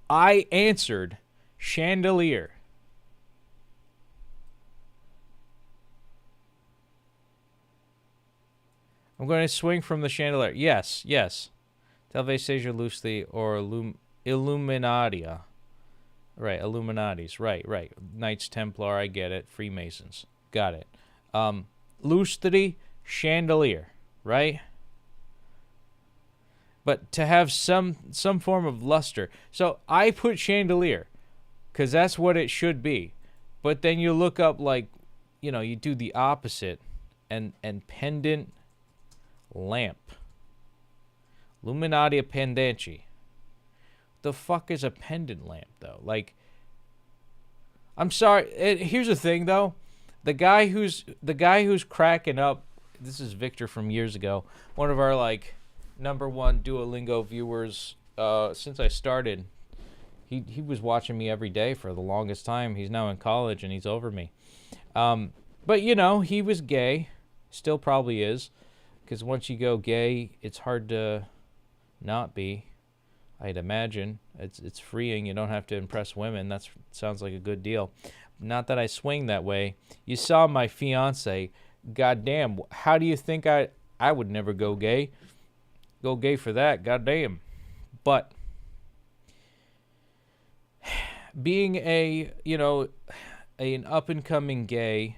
I answered chandelier. I'm going to swing from the chandelier. Yes. Talvez lucidity or Illuminatia. Right, Illuminatis. Right. Knights Templar, I get it. Freemasons. Got it. Lucidity, chandelier. Right? But to have some form of luster. So I put chandelier because that's what it should be. But then you look up like, you do the opposite and pendant lamp. Luminaria pendanti. The fuck is a pendant lamp though? Like, I'm sorry. Here's the thing though. The guy who's cracking up this is Victor from years ago, one of our like #1 Duolingo viewers since I started. He was watching me every day for the longest time. He's now in college and he's over me. But you know, he was gay, still probably is, because once you go gay, it's hard to not be. I'd imagine it's freeing. You don't have to impress women. That sounds like a good deal. Not that I swing that way. You saw my fiance. Goddamn, how do you think I would never go gay? Go gay for that, goddamn. But being an up and coming gay,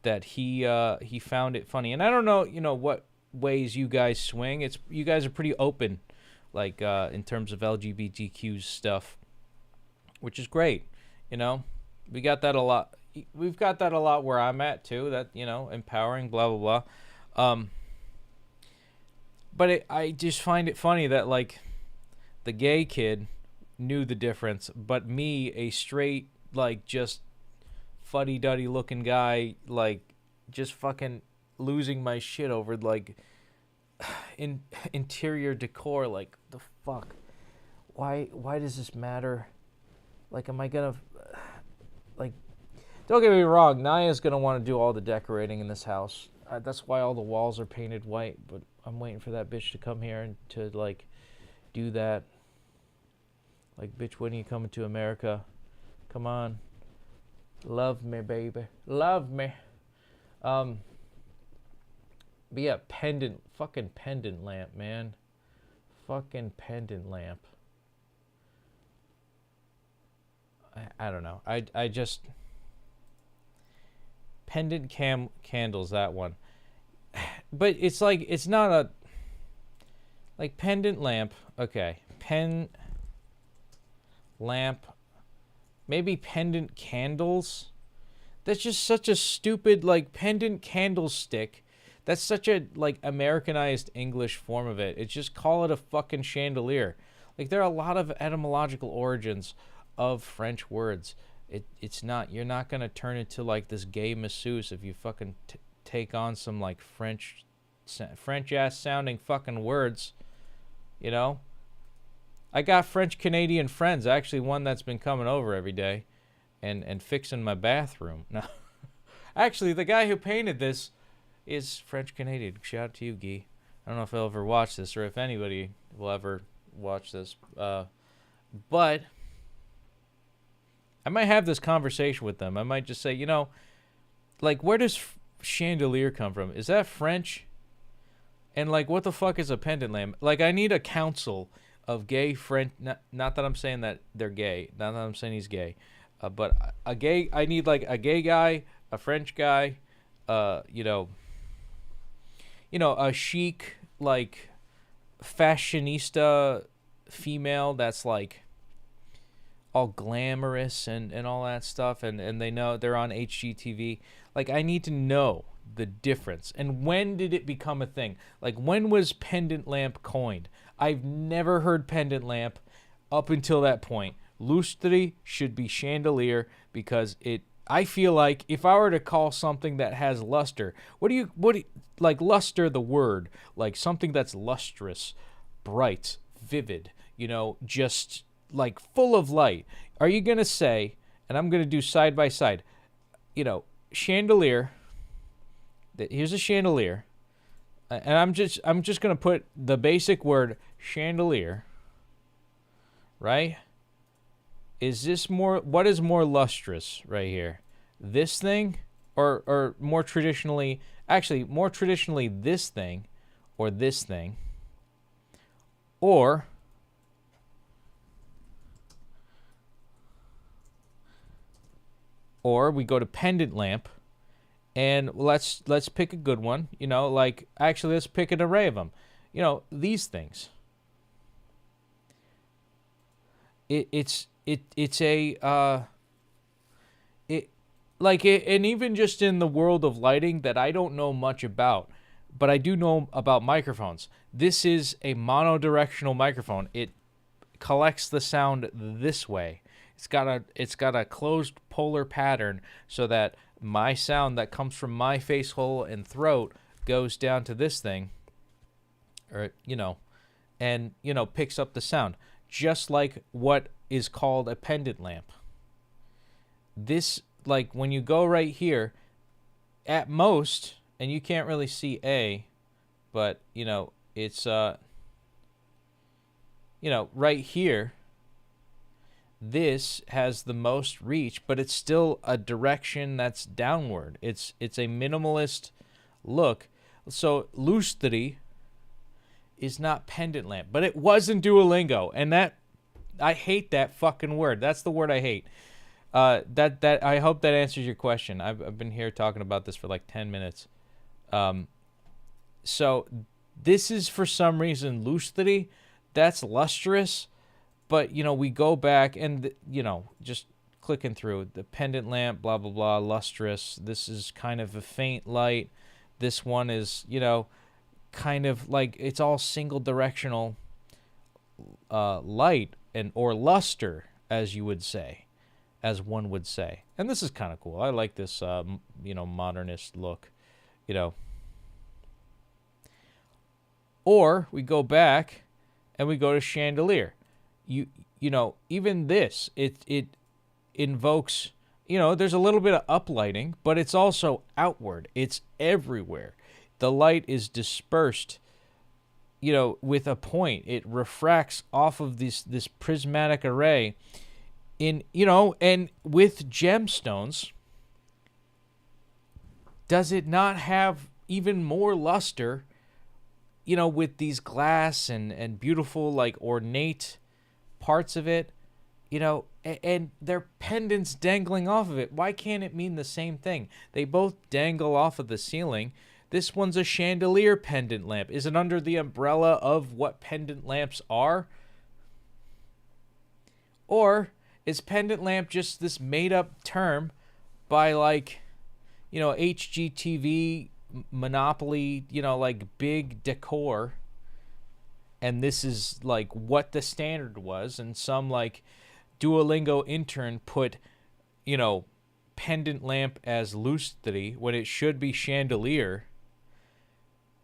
that he found it funny, and I don't know, what ways you guys swing. You guys are pretty open, like in terms of LGBTQ stuff, which is great. We got that a lot. We've got that a lot where I'm at too. That empowering, blah blah blah. But I just find it funny that like the gay kid knew the difference, but me, a straight like just fuddy-duddy looking guy, like just fucking losing my shit over like interior decor. Like the fuck, why does this matter? Like, am I gonna like? Don't get me wrong, Naya's gonna want to do all the decorating in this house. That's why all the walls are painted white. But I'm waiting for that bitch to come here and to like do that. Like, bitch, when are you coming to America? Come on. Love me, baby. Love me. But yeah, fucking pendant lamp, man. Fucking pendant lamp. I don't know. I just... Pendant candles, that one. But it's like, it's not a... Like, pendant lamp. Okay. Lamp. Maybe pendant candles. That's just such a stupid, like, pendant candlestick. That's such a, like, Americanized English form of it. It's just call it a fucking chandelier. Like, there are a lot of etymological origins of French words. It's not, you're not going to turn it to, like, this gay masseuse if you fucking take on some, like, French-ass sounding fucking words, I got French-Canadian friends, actually one that's been coming over every day and fixing my bathroom. No. Actually, the guy who painted this is French-Canadian. Shout out to you, Guy. I don't know if I'll ever watch this or if anybody will ever watch this. But I might have this conversation with them. I might just say, like, where does chandelier come from? Is that French? And, like, what the fuck is a pendant lamp? Like, I need a council of gay French, not that I'm saying that they're gay, not that I'm saying he's gay, but I need like a gay guy, a French guy, a chic, like, fashionista female that's like all glamorous and all that stuff, and they know they're on HGTV. Like, I need to know the difference. And when did it become a thing? Like, when was pendant lamp coined? I've never heard pendant lamp up until that point. Lustre should be chandelier, because I feel like if I were to call something that has luster, what do you like, luster, the word, like something that's lustrous, bright, vivid, just like full of light. Are you going to say, and I'm going to do side by side, chandelier, here's a chandelier, and I'm just going to put the basic word chandelier, right? What is more lustrous right here? This thing or more traditionally this thing or this thing? Or we go to pendant lamp, and let's pick a good one. Like, actually, let's pick an array of them. These things. And even just in the world of lighting that I don't know much about, but I do know about microphones. This is a monodirectional microphone. It collects the sound this way. It's got a closed polar pattern so that my sound that comes from my face hole and throat goes down to this thing, or, and, picks up the sound, just like what is called a pendant lamp. This, like, when you go right here, at most, and you can't really see A, but, it's, right here, this has the most reach, but it's still a direction that's downward. It's a minimalist look. So lustri is not pendant lamp, but it was in Duolingo, and that I hate that fucking word. That's the word I hate. That I hope that answers your question. I've been here talking about this for like 10 minutes. So this is for some reason lustri. That's lustrous. But, we go back and, just clicking through the pendant lamp, blah, blah, blah, lustrous. This is kind of a faint light. This one is, kind of like it's all single directional light or luster, as you would say, as one would say. And this is kind of cool. I like this, modernist look, Or we go back and we go to chandelier. Even this, it invokes, there's a little bit of uplighting, but it's also outward. It's everywhere. The light is dispersed, with a point. It refracts off of this prismatic array and with gemstones. Does it not have even more luster, with these glass and beautiful, like, ornate parts of it, and their pendants dangling off of it? Why can't it mean the same thing? They both dangle off of the ceiling. This one's a chandelier pendant lamp. Is it under the umbrella of what pendant lamps are? Or is pendant lamp just this made-up term by, like, HGTV, Monopoly, like, big decor, and this is like what the standard was, and some like Duolingo intern put, pendant lamp as lustri when it should be chandelier,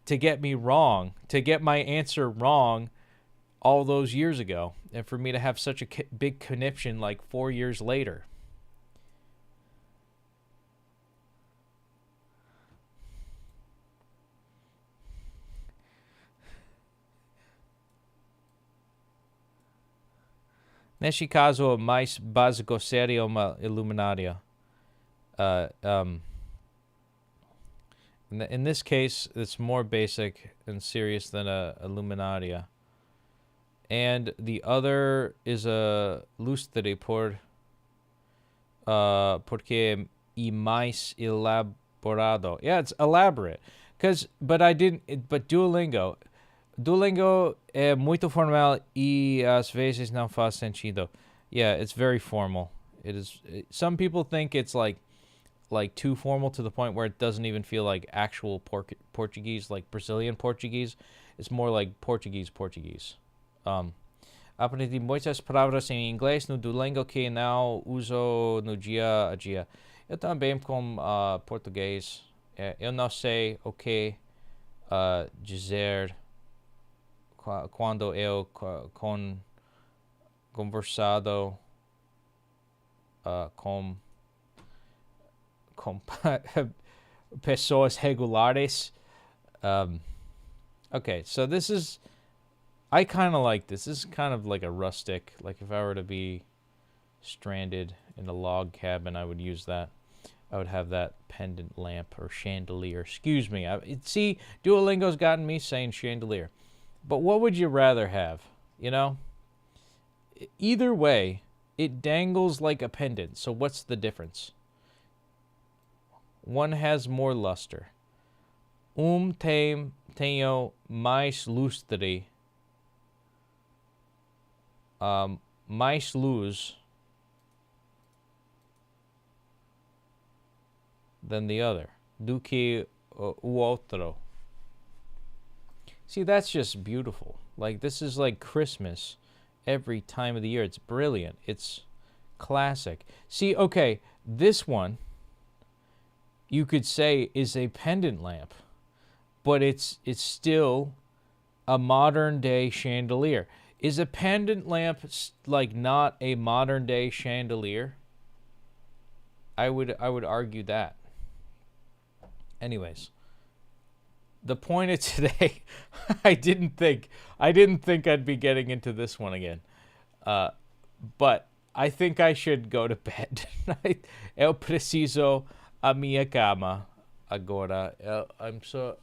to get me wrong, to get my answer wrong all those years ago, and for me to have such a big conniption like 4 years later. Neste caso, o mais básico seria uma iluminaria. In this case, it's more basic and serious than a luminaria. And the other is a lustri porque é mais elaborado. Yeah, it's elaborate. But Duolingo é muito formal e às vezes não faz sentido. Yeah, it's very formal. Some people think it's like too formal to the point where it doesn't even feel like actual Portuguese, like Brazilian Portuguese. It's more like Portuguese. Aprendi muitas palavras em inglês no Duolingo que não uso no dia a dia. Eu também com português. Eu não sei o que dizer quando eu conversado com pessoas regulares. Okay, so this is, I kind of like this. This is kind of like a rustic, like if I were to be stranded in a log cabin, I would use that. I would have that pendant lamp or chandelier. Excuse me. See, Duolingo's gotten me saying chandelier. But what would you rather have? Either way, it dangles like a pendant. So what's the difference? One has more luster. Tenho mais lustri. Mais luz than the other. Do que o outro. See, that's just beautiful. Like, this is like Christmas every time of the year. It's brilliant. It's classic. See, okay, this one, you could say, is a pendant lamp. but it's still a modern day chandelier. Is a pendant lamp like not a modern day chandelier? I would argue that. Anyways, the point of today, I didn't think I'd be getting into this one again. But I think I should go to bed. Eu preciso a minha cama agora. I'm so...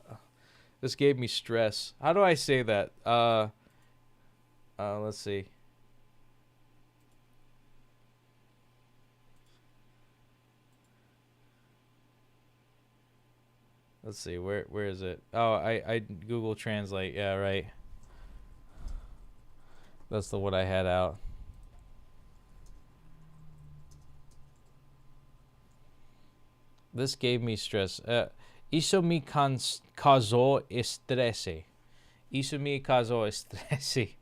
This gave me stress. How do I say that? Let's see. Let's see. Where is it? Oh, I Google Translate. Yeah, right. That's the what I had out. This gave me stress. Isso me causou estresse. Isso me causou estresse.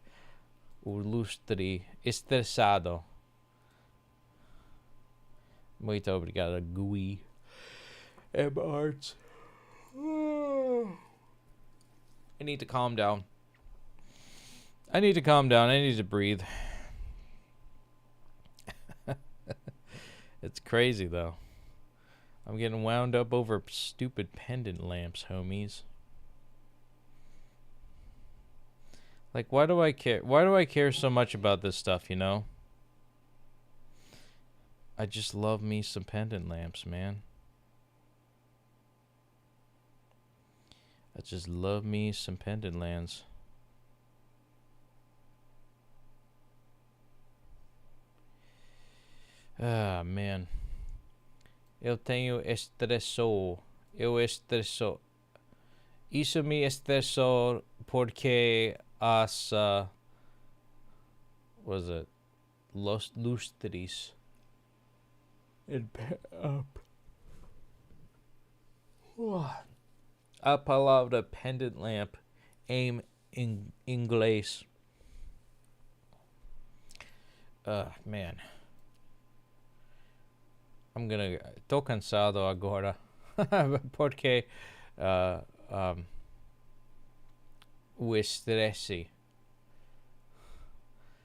O lustre estressado. Muito obrigado, Gui. Arts. I need to calm down. I need to breathe. It's crazy, though. I'm getting wound up over stupid pendant lamps, homies. Like, why do I care? Why do I care so much about this stuff, you know? I just love me some pendant lamps, man. I just love me some pendant lamps. Ah, man. Eu tenho estressou. Eu estressou. Isso me estressou porque as... was it? Los lustres. A palavra pendant lamp em inglês. Man. Tô cansado agora. Porque o estresse.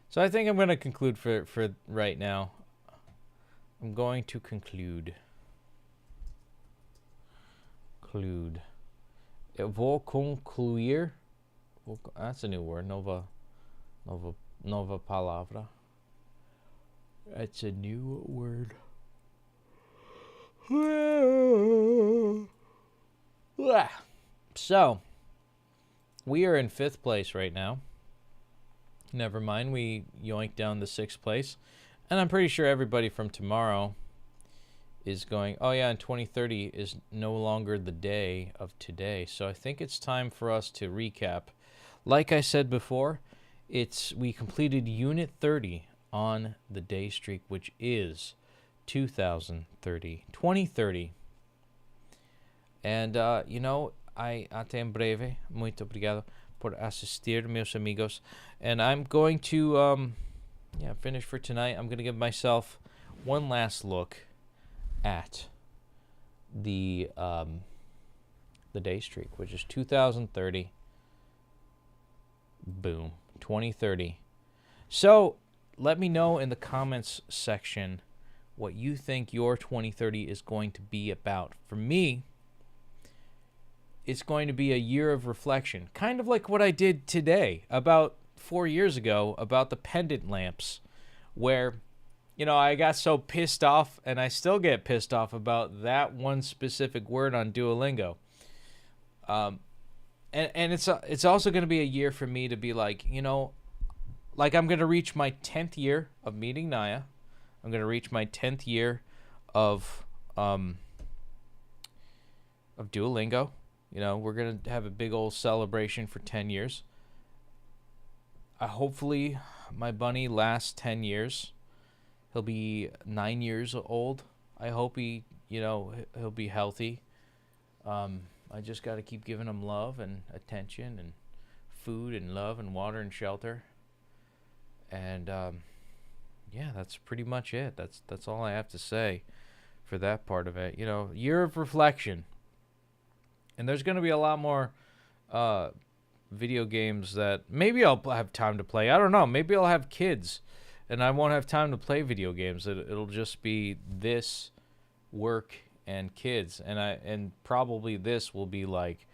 So I think I'm going to conclude for right now. I'm going to conclude. Eu vou concluir. That's a new word. Nova palavra. That's a new word. So, we are in 5th place right now. Never mind, we yoinked down to 6th place. And I'm pretty sure everybody from tomorrow is going, oh yeah, and 2030 is no longer the day of today. So I think it's time for us to recap. Like I said before, we completed Unit 30 on the day streak, which is 2030. And, you know, até em breve. Muito obrigado por assistir, meus amigos. And I'm going to, finish for tonight. I'm going to give myself one last look at the day streak, which is 2030. Boom. 2030. So, let me know in the comments section what you think your 2030 is going to be about. For me, it's going to be a year of reflection. Kind of like what I did today, about 4 years ago, about the pendant lamps, where, you know, I got so pissed off, and I still get pissed off about that one specific word on Duolingo. And it's also going to be a year for me to be like, you know, like I'm going to reach my 10th year of meeting Naya. I'm going to reach my 10th year of Duolingo. You know, we're going to have a big old celebration for 10 years. Hopefully, my bunny lasts 10 years. He'll be 9 years old. I hope he'll be healthy. I just got to keep giving him love and attention and food and love and water and shelter. And, yeah, that's pretty much it. That's all I have to say for that part of it. You know, year of reflection. And there's going to be a lot more video games that maybe I'll have time to play. I don't know. Maybe I'll have kids and I won't have time to play video games. It'll just be this, work, and kids. And probably this will be like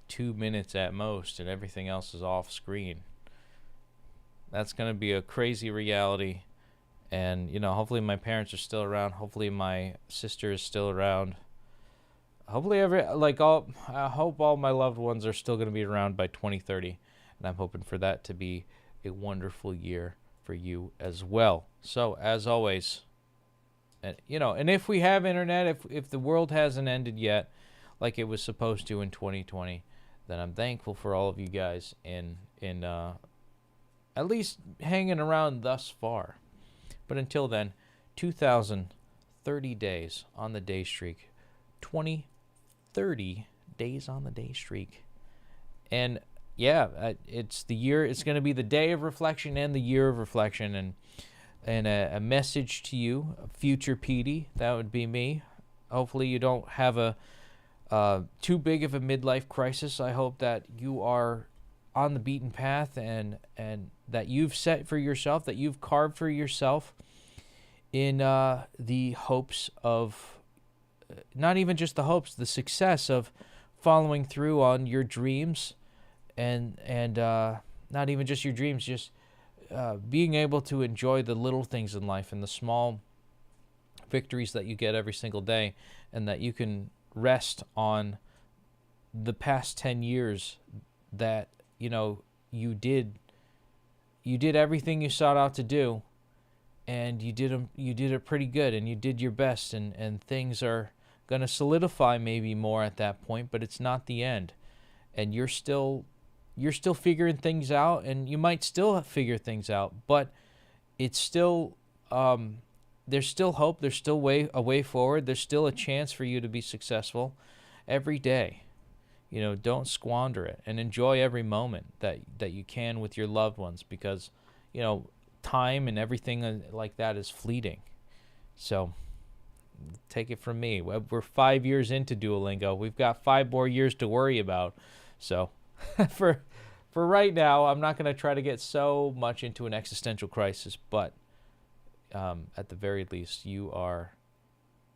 2 minutes at most and everything else is off screen. That's going to be a crazy reality. And, you know, hopefully my parents are still around. Hopefully my sister is still around. Hopefully I hope all my loved ones are still going to be around by 2030. And I'm hoping for that to be a wonderful year for you as well. So, as always, you know, and if we have internet, if the world hasn't ended yet, like it was supposed to in 2020, then I'm thankful for all of you guys in at least hanging around thus far. But until then, 2,030 days on the day streak. 30 days on the day streak. And yeah, it's the year. It's going to be the day of reflection and the year of reflection. And a message to you, future Petey, that would be me. Hopefully you don't have a too big of a midlife crisis. I hope that you are on the beaten path and that you've set for yourself, that you've carved for yourself in the hopes of, not even just the hopes, the success of following through on your dreams and not even just your dreams, just being able to enjoy the little things in life and the small victories that you get every single day, and that you can rest on the past 10 years that, you know, you did everything you sought out to do, and you did it pretty good, and you did your best, and things are going to solidify maybe more at that point, but it's not the end. And you're still figuring things out, and you might still figure things out, but it's still there's still hope, there's still a way forward, there's still a chance for you to be successful every day. You know, don't squander it, and enjoy every moment that you can with your loved ones, because, you know, time and everything like that is fleeting. So take it from me. We're 5 years into Duolingo. We've got 5 more years to worry about. So for right now, I'm not going to try to get so much into an existential crisis, but at the very least, you are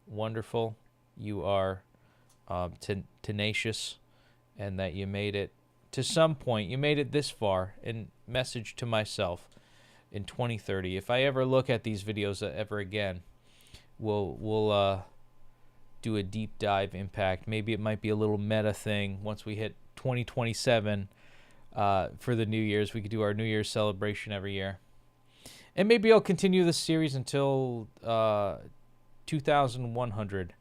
wonderful. You are tenacious, and that you made it to some point. You made it this far. And message to myself, in 2030, if I ever look at these videos ever again, we'll do a deep dive impact. Maybe it might be a little meta thing once we hit 2027 for the New Year's. We could do our New Year's celebration every year. And maybe I'll continue this series until 2100,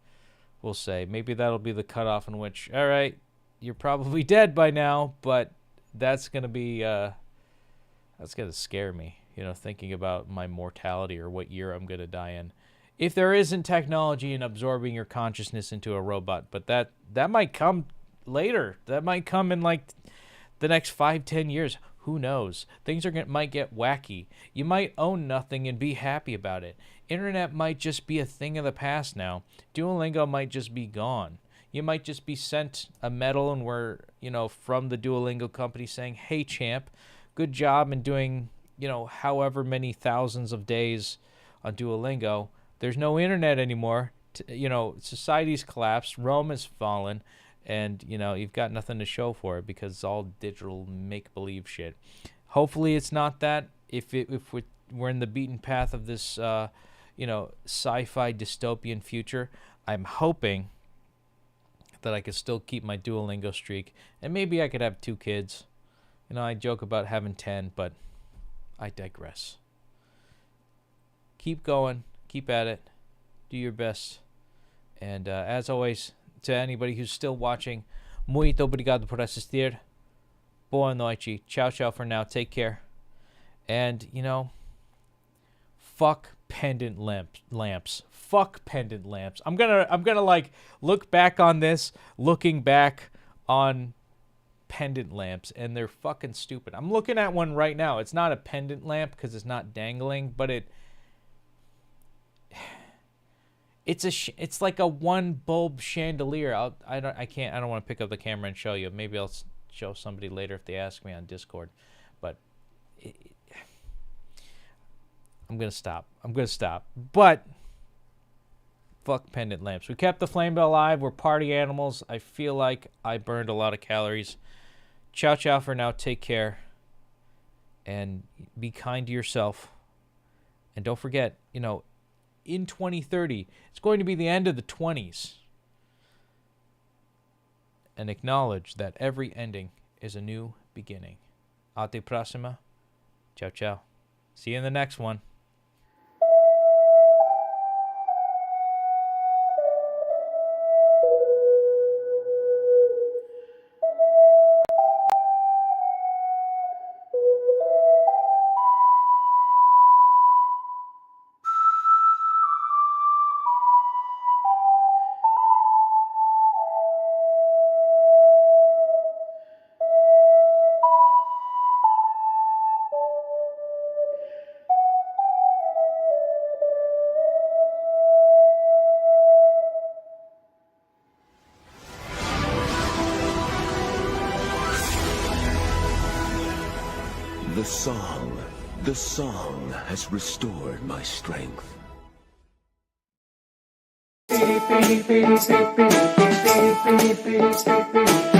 we'll say. Maybe that'll be the cutoff in which, all right, you're probably dead by now, but that's going to be, that's going to scare me, you know, thinking about my mortality or what year I'm going to die in. If there isn't technology in absorbing your consciousness into a robot, but that might come later. That might come in like the next 5-10 years. Who knows? Things might get wacky. You might own nothing and be happy about it. Internet might just be a thing of the past now. Duolingo might just be gone. You might just be sent a medal, and we're, you know, from the Duolingo company saying, hey, champ, good job in doing, you know, however many thousands of days on Duolingo. There's no internet anymore. You know, society's collapsed. Rome has fallen. And, you know, you've got nothing to show for it because it's all digital make-believe shit. Hopefully it's not that. If we're in the beaten path of this, you know, sci-fi dystopian future, I'm hoping that I could still keep my Duolingo streak. And maybe I could have 2 kids. You know, I joke about having 10, but I digress. Keep going. Keep at it. Do your best. And as always, to anybody who's still watching, muito obrigado por assistir. Boa noite. Ciao, ciao for now. Take care. And, you know, fuck pendant lamps. Fuck pendant lamps. I'm gonna like look back on this, looking back on pendant lamps, and they're fucking stupid. I'm looking at one right now. It's not a pendant lamp because it's not dangling, but it's like a one bulb chandelier. I don't want to pick up the camera and show you. Maybe I'll show somebody later if they ask me on Discord. But I'm going to stop. But fuck pendant lamps. We kept the flame alive. We're party animals. I feel like I burned a lot of calories. Ciao, ciao for now. Take care. And be kind to yourself. And don't forget, in 2030, it's going to be the end of the 20s. And acknowledge that every ending is a new beginning. Até próxima. Ciao, ciao. See you in the next one. The song has restored my strength. Petey, Petey, Petey, Petey, Petey, Petey, Petey, Petey, Petey.